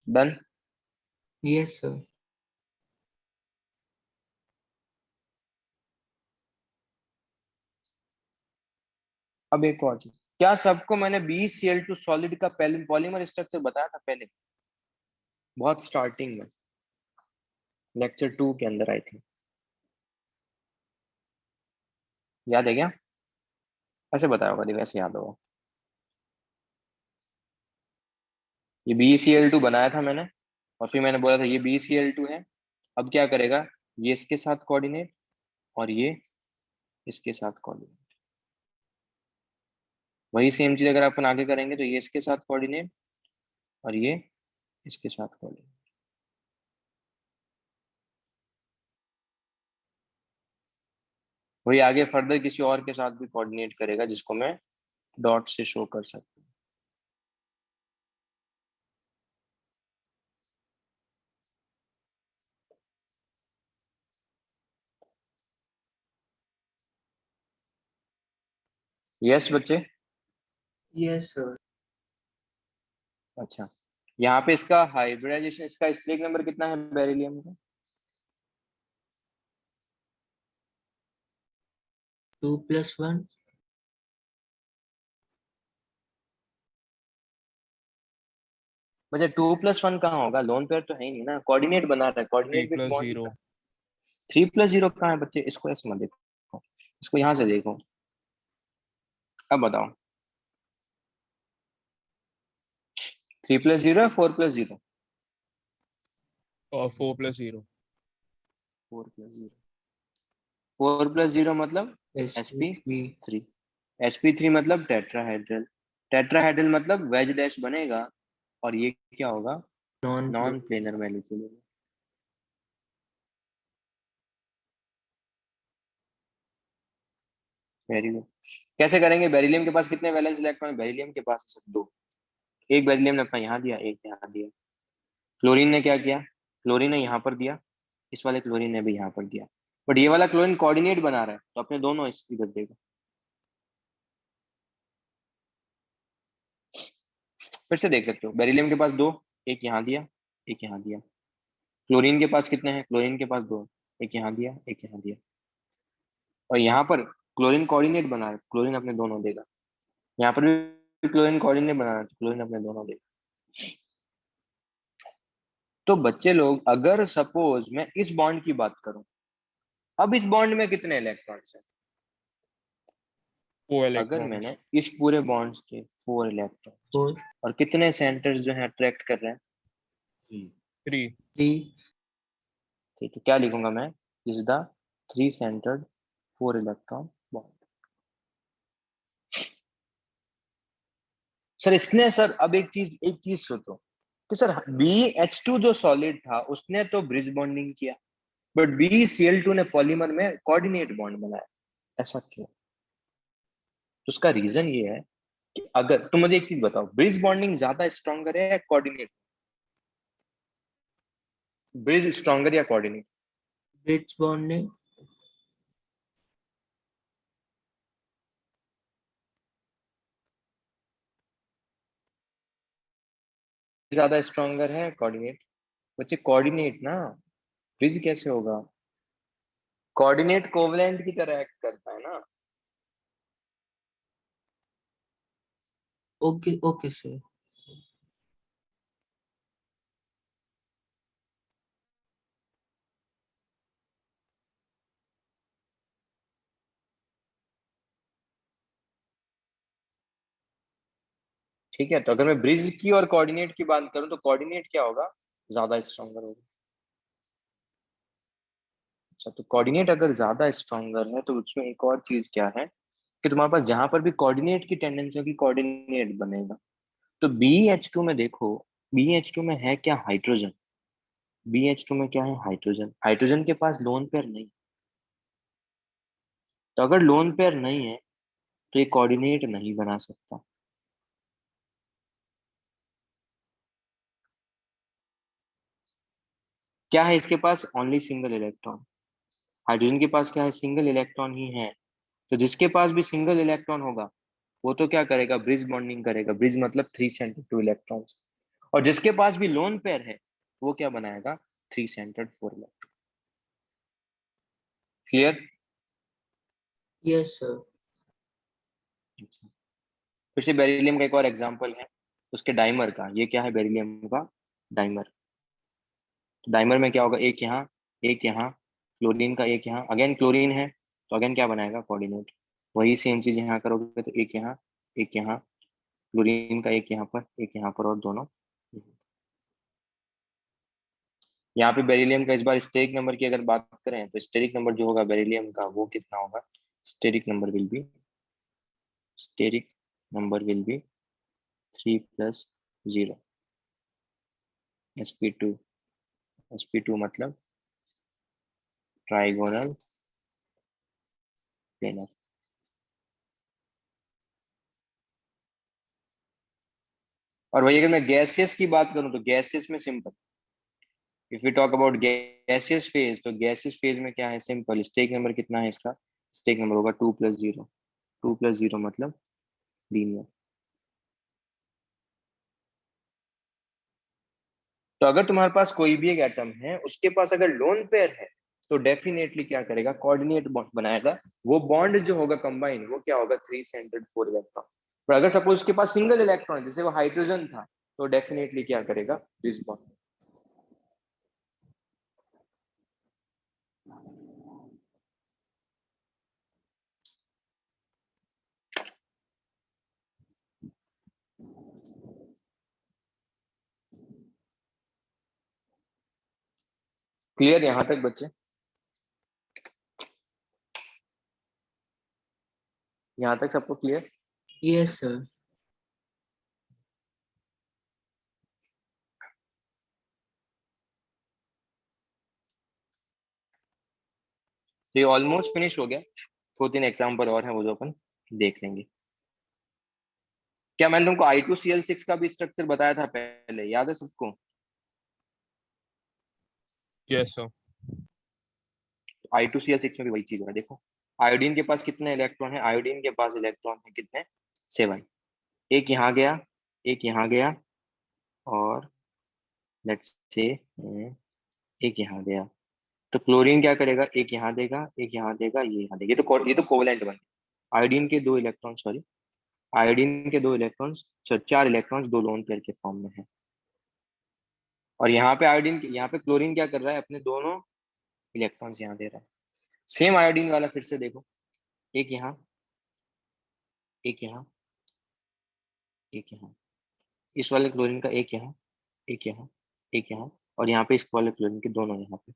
Done? Yes, sir. अब एक और चीज, क्या सबको मैंने BeCl2 सॉलिड का पॉलीमर स्ट्रक्चर बताया था पहले, बहुत स्टार्टिंग में, लेक्चर 2 के अंदर आई थी? याद है क्या? ऐसे बताया होगा, वैसे याद होगा। ये BeCl2 बनाया था मैंने, और फिर मैंने बोला था ये BeCl2 है। अब क्या करेगा? ये इसके साथ कोऑर्डिनेट, और ये इसके साथ कोऑर्डिनेट। वही सेम चीज अगर अपन आगे करेंगे तो ये इसके साथ कोऑर्डिनेट, और ये इसके साथ कोऑर्डिनेट। वही आगे फर्दर किसी और के साथ भी कोऑर्डिनेट करेगा, जिसको मैं डॉट से शो कर सकता हूँ। यस बच्चे? Yes, sir. अच्छा, यहाँ पे इसका हाइब्रिडाइजेशन, इसका स्टेरिक नंबर कितना है बेरिलियम का? 2 plus 1. बच्चा 2+1 कहाँ होगा? लोन पेयर तो है ही नहीं ना, कोऑर्डिनेट बना रहा है, 3 कोऑर्डिनेट विद plus बॉन्ड। 0. 3+0 कहाँ है बच्चे? इसको ऐसे मत देखो, इसको यहाँ से देखो। अब बताओ 3+0 4+0? 4 plus 0. 4+0, 4+0 मतलब sp3. sp3। sp3 मतलब टेट्राहेड्रल। टेट्राहेड्रल मतलब वेज डैश बनेगा, और ये क्या होगा? Non non planar molecule. Very good. कैसे करेंगे? बेरिलियम के पास कितने वैलेंस इलेक्ट्रॉन है? बेरिलियम के पास सिर्फ 2। एक बेरिलियम ने अपना यहाँ दिया, एक यहाँ दिया। क्लोरीन ने क्या किया? क्लोरीन ने यहाँ पर दिया, इस वाले क्लोरीन ने भी यहाँ पर दिया, बट ये वाला क्लोरीन कोऑर्डिनेट बना रहा है, तो अपने दोनों इधर देगा। फिर से देख सकते हो, बेरिलियम के पास 2, एक यहाँ दिया, एक यहाँ दिया। क्लोरीन के पास कितने हैं? क्लोरीन के पास 2, एक यहाँ दिया, एक यहाँ दिया। और यहाँ पर क्लोरीन कोऑर्डिनेट बना रहा है, क्लोरीन अपने दोनों देगा। यहाँ पर भी क्लोरीन कोऑर्डिनेट बना रहा है, तो क्लोरीन अपने दोनों देगा। तो बच्चे लोग, अगर सपोज मैं इस बॉन्ड की बात करूं, अब इस बॉन्ड में कितने इलेक्ट्रॉन्स हैं? 4 अगर electrons. मैंने इस पूरे बॉन्ड्स के 4 इलेक्ट्रॉन, 4. और कितने सेंटर्स जो है अट्रैक्ट कर रहे हैं? 3. 3. ठीक है, क्या लिखूंगा मैं? This is the 3 centred 4 electron bond. Sir इसने, सर अब एक चीज सोचो कि सर BH2 जो सॉलिड था उसने तो ब्रिज बॉन्डिंग किया, बट BCl2 ने पॉलीमर में कोऑर्डिनेट बॉन्ड बनाया, ऐसा क्यों? तो उसका रीजन ये है कि अगर तुम मुझे एक चीज बताओ, ब्रिज बॉन्डिंग ज्यादा स्ट्रॉन्गर है या कोऑर्डिनेट? ब्रिज स्ट्रॉन्गर या कोऑर्डिनेट? Bridge bonding. ज्यादा स्ट्रॉन्गर है कोऑर्डिनेट? बच्चे कोऑर्डिनेट ना, ब्रिज कैसे होगा? कोऑर्डिनेट कोवलेंट की तरह एक्ट करता है ना। Okay, okay, sir. ठीक है, तो अगर मैं ब्रिज की और कोऑर्डिनेट की बात करूं, तो कोऑर्डिनेट क्या होगा? ज्यादा स्ट्रॉन्गर होगा। अच्छा, तो कोऑर्डिनेट अगर ज्यादा स्ट्रॉन्गर है, तो उसमें एक और चीज क्या है कि तुम्हारे पास जहां पर भी कोऑर्डिनेट की टेंडेंसी होगी, कोऑर्डिनेट बनेगा। तो BH2 में देखो, BH2 में है क्या? हाइड्रोजन। BH2 में क्या है? हाइड्रोजन। हाइड्रोजन के पास लोन पेयर नहीं, तो अगर लोन पेयर नहीं है तो ये कोऑर्डिनेट नहीं बना सकता। क्या है इसके पास? Only single electron. हाइड्रोजन के पास क्या है? सिंगल इलेक्ट्रॉन ही है। तो जिसके पास भी सिंगल इलेक्ट्रॉन होगा, वो तो क्या करेगा? ब्रिज बॉन्डिंग करेगा। ब्रिज मतलब 3 सेंटर्ड 2 इलेक्ट्रॉन्स। और जिसके पास भी लोन पेयर है, वो क्या बनाएगा? 3 centred 4 electron. Clear? Yes, sir. फिर से बेरिलियम का एक और एग्जांपल है, उसके डाइमर का। ये क्या है? बेरिलियम का डाइमर। तो डाइमर में क्या होगा? एक यहाँ, एक यहाँ, क्लोरीन का एक यहाँ, अगेन क्लोरीन है, तो अगेन क्या बनाएगा? कोऑर्डिनेट। वही सेम चीज यहाँ करोगे, तो एक यहाँ, एक यहाँ, क्लोरीन का एक यहाँ पर, एक यहाँ पर, और दोनों। यहाँ पे बेरिलियम का इस बार स्टेरिक नंबर की अगर बात करें, तो स्टेरिक नंबर जो होगा बेरिलियम का, वो कितना होगा? Steric number will be, steric number will be 3+0। sp2, sp2 मतलब ट्राइगोनल प्लेनर। और वही अगर मैं गैसियस की बात करूं, तो गैसियस में simple, if you talk about gaseous phase, तो गैसियस फेज में क्या है? सिंपल, स्टेक नंबर कितना है इसका? स्टेक नंबर होगा 2+0। 2+0 मतलब लीनियर। तो अगर तुम्हारे पास कोई भी एक एटम है, उसके पास अगर लोन पेयर है, तो डेफिनेटली क्या करेगा, कोऑर्डिनेट बॉन्ड बनाएगा। वो बॉन्ड जो होगा कंबाइन, वो क्या होगा, 3 सेंटर्ड 4 इलेक्ट्रॉन। पर अगर सपोज उसके पास सिंगल इलेक्ट्रॉन, जैसे वो हाइड्रोजन था, तो डेफिनेटली क्या करेगा, दिस बॉन्ड। क्लियर यहां तक बच्चे? यहां तक सबको क्लियर? Yes, sir. तो ये ऑलमोस्ट फिनिश हो गया। 2-3 एग्जाम्पल और हैं, वो जो अपन देख लेंगे। क्या मैंने तुमको I2Cl6 का भी स्ट्रक्चर बताया था पहले, याद है सबको? Yes, sir. I2Cl6 में भी वही चीज है। देखो आयोडीन के पास कितने इलेक्ट्रॉन है, आयोडीन के पास इलेक्ट्रॉन है कितने, 7। एक यहाँ गया, एक यहाँ गया, और लेट्स से एक यहाँ गया। तो क्लोरीन क्या करेगा, एक यहाँ देगा, एक यहाँ देगा, ये यहाँ देगा। ये तो कोवलेंट बन गया। आयोडीन के 2 इलेक्ट्रॉन, सॉरी, आयोडीन के 2 इलेक्ट्रॉन्स, 4 इलेक्ट्रॉन्स 2 लोन पेयर के फॉर्म में है। और यहाँ पे आयोडीन, यहाँ पे क्लोरीन क्या कर रहा है, अपने दोनों इलेक्ट्रॉन्स यहाँ दे रहा है। सेम आयोडीन वाला फिर से देखो, एक यहाँ, एक यहाँ, एक यहाँ। इस वाले क्लोरीन का एक यहाँ, एक यहाँ, एक यहाँ, और यहाँ पे इस वाले क्लोरीन के दोनों यहाँ पे।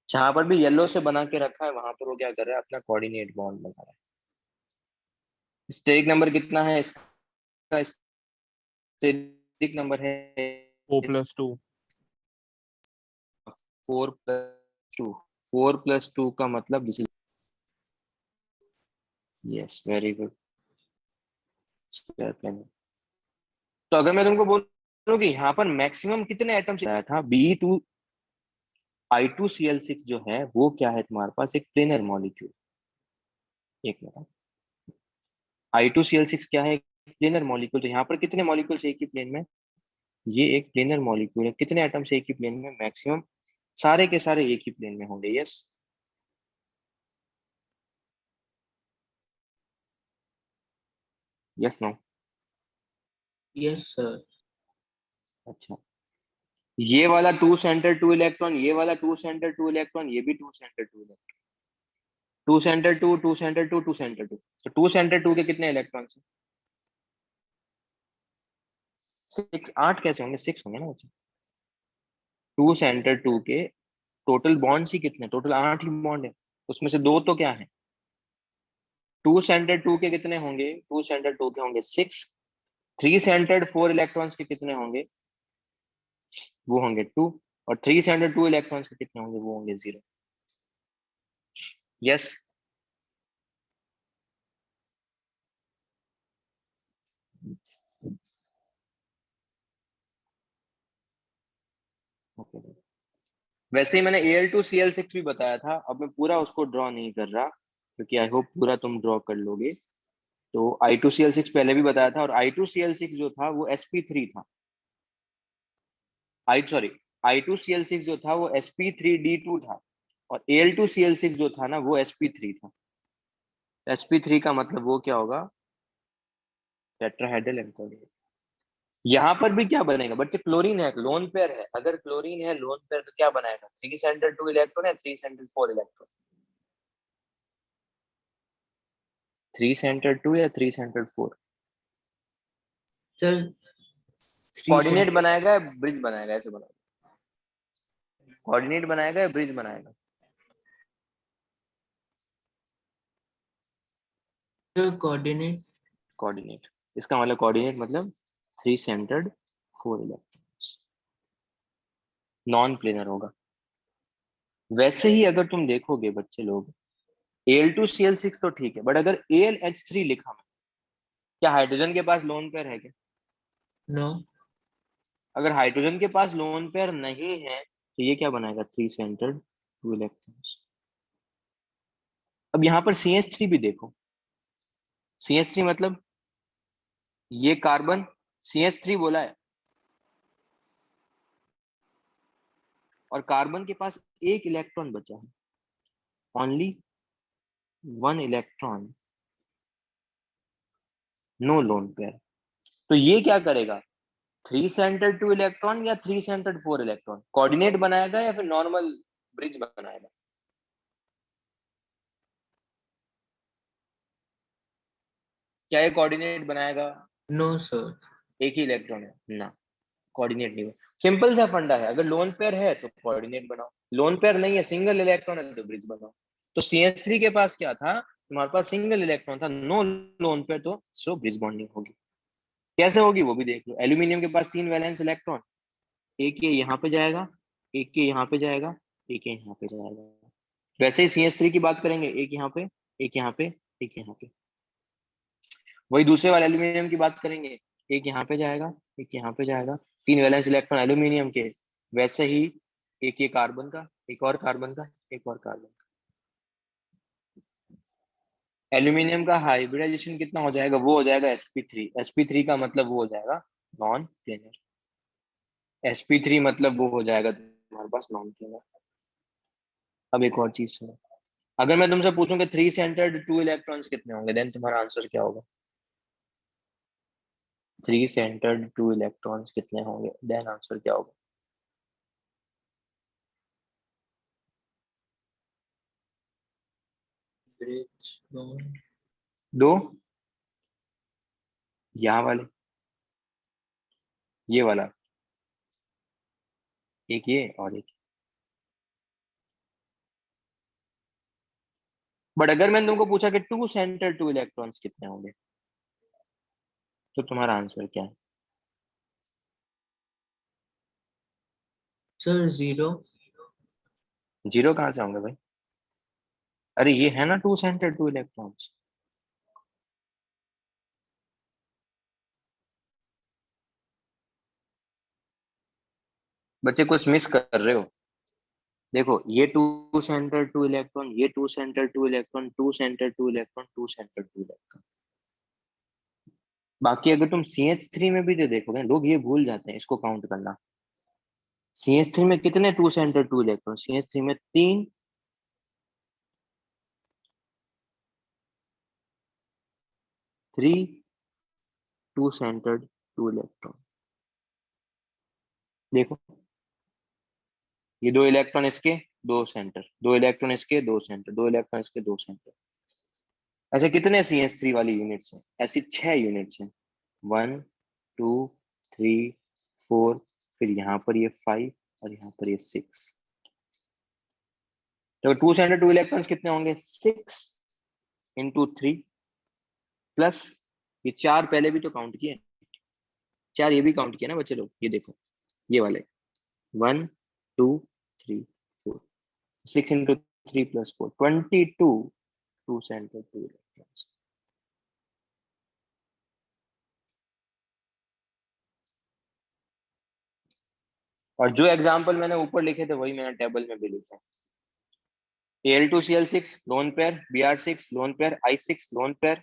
जहां पर भी येलो से बना के रखा है, वहां पर वो क्या कर रहा है, अपना कोऑर्डिनेट बॉन्ड लगा रहा है। स्टेरिक नंबर कितना है इसका? स्टेरिक नंबर है 4+2. 4+2। 4+2 का मतलब this is, yes, very good. तो अगर मैं तुमको बोलूं कि यहाँ पर मैक्सिमम कितने एटम्स आया था, Be2 I2Cl6 जो है वो क्या है तुम्हारे पास, एक प्लेनर मॉलिक्यूल। एक मिनट, I2Cl6 क्या है, प्लेनर मॉलिक्यूल। तो यहाँ पर कितने मॉलिक्यूल्स एक ही प्लेन में, ये एक प्लेनर मॉलिक्यूल है। कितने एटम्स एक ही प्लेन में, मैक्सिमम सारे के सारे एक ही प्लेन में होंगे। Yes, yes, no? Yes, sir. अच्छा, ये वाला 2 सेंटर 2 इलेक्ट्रॉन, ये वाला 2 सेंटर 2 इलेक्ट्रॉन, ये भी 2 centre 2 electron, 2 centre 2, 2 centre 2, 2 centre 2। तो 2 सेंटर 2 के कितने इलेक्ट्रॉन्स हैं? 6। 8 कैसे होंगे, 6 होंगे ना बच्चे। 2 सेंटर 2 के टोटल बॉन्ड्स ही कितने, टोटल 8 ही बॉन्ड है। उसमें से 2 तो क्या है, 2 सेंटर 2 के कितने होंगे, 2 सेंटर 2 के होंगे 6। 3 सेंटर्ड 4 इलेक्ट्रॉन्स के कितने होंगे, वो होंगे 2। और 3 सेंटर्ड 2 इलेक्ट्रॉन्स के कितने होंगे, वो होंगे 0। Yes, okay. वैसे ही मैंने Al2Cl6 भी बताया था। अब मैं पूरा उसको ड्रॉ नहीं कर रहा, क्योंकि आई होप पूरा तुम ड्रॉ कर लोगे। तो I2Cl6 पहले भी बताया था, और I2Cl6 जो था वो sp3 था। I2Cl6 जो था वो sp3d2 था, और Al2Cl6 जो था ना वो sp3 था। sp3 का मतलब वो क्या होगा, टेट्राहेड्रल एल्कोहल। यहाँ पर भी क्या बनेगा बच्चे, क्लोरीन है, लोन पेयर है। अगर क्लोरीन है लोन पेयर, तो क्या बनाएगा, 3 सेंटर 2 इलेक्ट्रॉन है, 3 सेंटर 4 इलेक्ट्रॉन। 3 सेंटर 2 या 3 सेंटर 4? Sir, 3 coordinate center. बनाएगा या ब्रिज बनाएगा, ऐसे बनाएगा, कोऑर्डिनेट बनाएगा या ब्रिज बनाएगा? Sir, coordinate. कोऑर्डिनेट। इसका मतलब कोऑर्डिनेट मतलब 3 सेंटर्ड 4 इलेक्ट्रॉन्स, नॉन प्लेनर होगा। वैसे ही अगर तुम देखोगे बच्चे लोग, Al2Cl6 तो ठीक है, बट अगर AlH3 लिखा है, क्या हाइड्रोजन के पास लोन पेयर है क्या? No. अगर हाइड्रोजन के पास लोन पेयर नहीं है, तो ये क्या बनाएगा, 3 सेंटर्ड 2 इलेक्ट्रॉन्स। अब यहाँ पर CH3 भी देखो, CH3 मतलब ये कार्बन, CH3 बोला है, और कार्बन के पास एक इलेक्ट्रॉन बचा है, only 1 electron, no lone pair. तो ये क्या करेगा, 3 सेंटर्ड 2 इलेक्ट्रॉन या 3 सेंटर्ड 4 इलेक्ट्रॉन, कोऑर्डिनेट बनाएगा या फिर नॉर्मल ब्रिज बनाएगा? क्या ये कोऑर्डिनेट बनाएगा? No, sir. एक ही इलेक्ट्रॉन है ना, कोऑर्डिनेट नहीं। सिंपल सा फंडा है, अगर लोन पेयर है तो कोऑर्डिनेट बनाओ, लोन पेयर नहीं है, सिंगल इलेक्ट्रॉन है तो ब्रिज बनाओ। तो CH3 के पास क्या था, तुम्हारे पास सिंगल इलेक्ट्रॉन था, नो लोन पेयर, तो सो ब्रिज बॉन्डिंग होगी। कैसे होगी वो भी देख लो। एल्यूमिनियम के पास 3 वैलेंस इलेक्ट्रॉन, एक ये यहाँ पे जाएगा, एक ये यहाँ पे जाएगा, एक ये यहाँ पे जाएगा। वैसे ही CH3 की बात करेंगे, एक यहाँ पे, एक यहाँ पे, एक यहाँ पे। वही दूसरे वाले एल्यूमिनियम की बात करेंगे, एक यहाँ पे जाएगा, एक यहाँ पे जाएगा, 3 वैलेंस इलेक्ट्रॉन एल्यूमिनियम के। वैसे ही एक ये कार्बन का, एक और कार्बन का, एक और कार्बन का। एल्यूमिनियम का हाइब्रिडाइजेशन कितना हो जाएगा, वो हो जाएगा sp3। sp3 का मतलब वो हो जाएगा नॉन प्लेनर। sp3 मतलब वो हो जाएगा तुम्हारे पास नॉन प्लेनर। अब एक और चीज सुनो, अगर मैं तुमसे पूछूं कि 3 सेंटर्ड 2 इलेक्ट्रॉन्स कितने होंगे, देन तुम्हारा आंसर क्या होगा? 3 सेंटर्ड 2 इलेक्ट्रॉन्स कितने होंगे, देन आंसर क्या होगा? Bridge bond. दो, यहाँ वाले, ये वाला, एक ये और एक। बट अगर मैंने तुमको पूछा कि 2 सेंटर 2 इलेक्ट्रॉन्स कितने होंगे, तो तुम्हारा आंसर क्या है? Sir, 0. जीरो कहाँ से होंगे भाई? अरे ये है ना 2 सेंटर 2 इलेक्ट्रॉन्स। बच्चे कुछ मिस कर रहे हो। देखो ये 2 सेंटर 2 इलेक्ट्रॉन, ये 2 centre 2 electron, 2 centre 2 electron, 2 centre 2 electron. बाकी अगर तुम CH3 में भी तो देखोगे, लोग ये भूल जाते हैं इसको काउंट करना। CH3 में कितने 2 सेंटर 2 इलेक्ट्रॉन? CH3 में 3, 3 2 सेंटर्ड 2 इलेक्ट्रॉन। देखो ये 2 इलेक्ट्रॉन इसके, 2 सेंटर, 2 इलेक्ट्रॉन इसके, 2 सेंटर, 2 इलेक्ट्रॉन इसके, 2 सेंटर। ऐसे कितने CH3 वाली यूनिट्स हैं? ऐसी 6 यूनिट्स हैं, 1 2 3 4, फिर यहाँ पर ये 5 और यहाँ पर ये 6। तो 2 सेंटर 2 इलेक्ट्रॉन्स कितने होंगे? 6 इंटू 3 प्लस ये 4 पहले भी तो काउंट किए, 4 ये भी काउंट किया ना बच्चे लोग, ये देखो ये वाले 1 2 3 4, 6 इंटू 3 प्लस 4, 22 2 सेंटर 2 इलेक्ट्रॉन्स। और जो एग्जांपल मैंने ऊपर लिखे थे वही मैंने टेबल में भी लिखे हैं। Al2Cl6 lone pair, Br6 lone pair, I6 lone pair,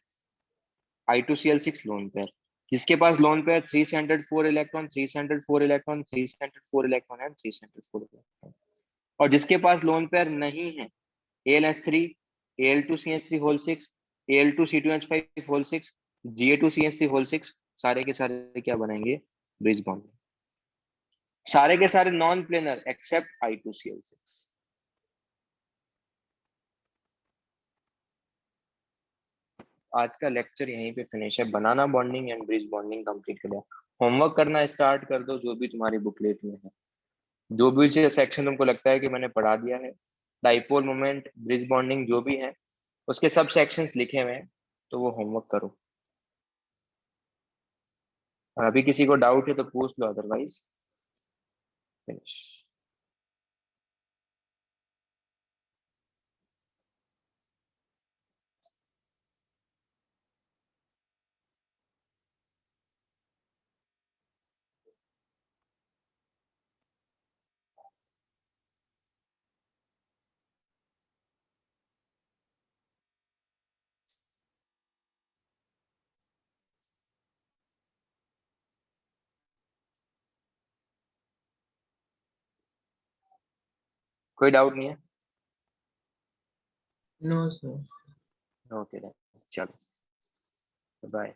I2Cl6 lone pair. जिसके पास lone pair 3 centred 4 electron, 3 centred 4 electron, 3 centred 4 electron and 3 centred 4 electron. और जिसके पास लोन पेयर नहीं है, AlS3, Al2CH3 whole 6, Al2C2H5 whole 6, Ga2CH3 whole 6, सारे के सारे क्या बनाएंगे? Bridge bond. सारे के सारे नॉन प्लेनर एक्सेप्ट I2Cl6। आज का लेक्चर यहीं पे फिनिश है। बनाना bonding and bridge bonding complete कर लिया। होमवर्क करना स्टार्ट कर दो, जो भी तुम्हारी बुकलेट में है, जो भी सेक्शन तुमको लगता है कि मैंने पढ़ा दिया है, डाइपोल मोमेंट, ब्रिज बॉन्डिंग जो भी है, उसके सब सेक्शंस लिखे हुए हैं, तो वो होमवर्क करो। और अभी किसी को डाउट है तो पूछ लो, अदरवाइज फिनिश। कोई डाउट नहीं है? No, sir. ओके चलो, बाय।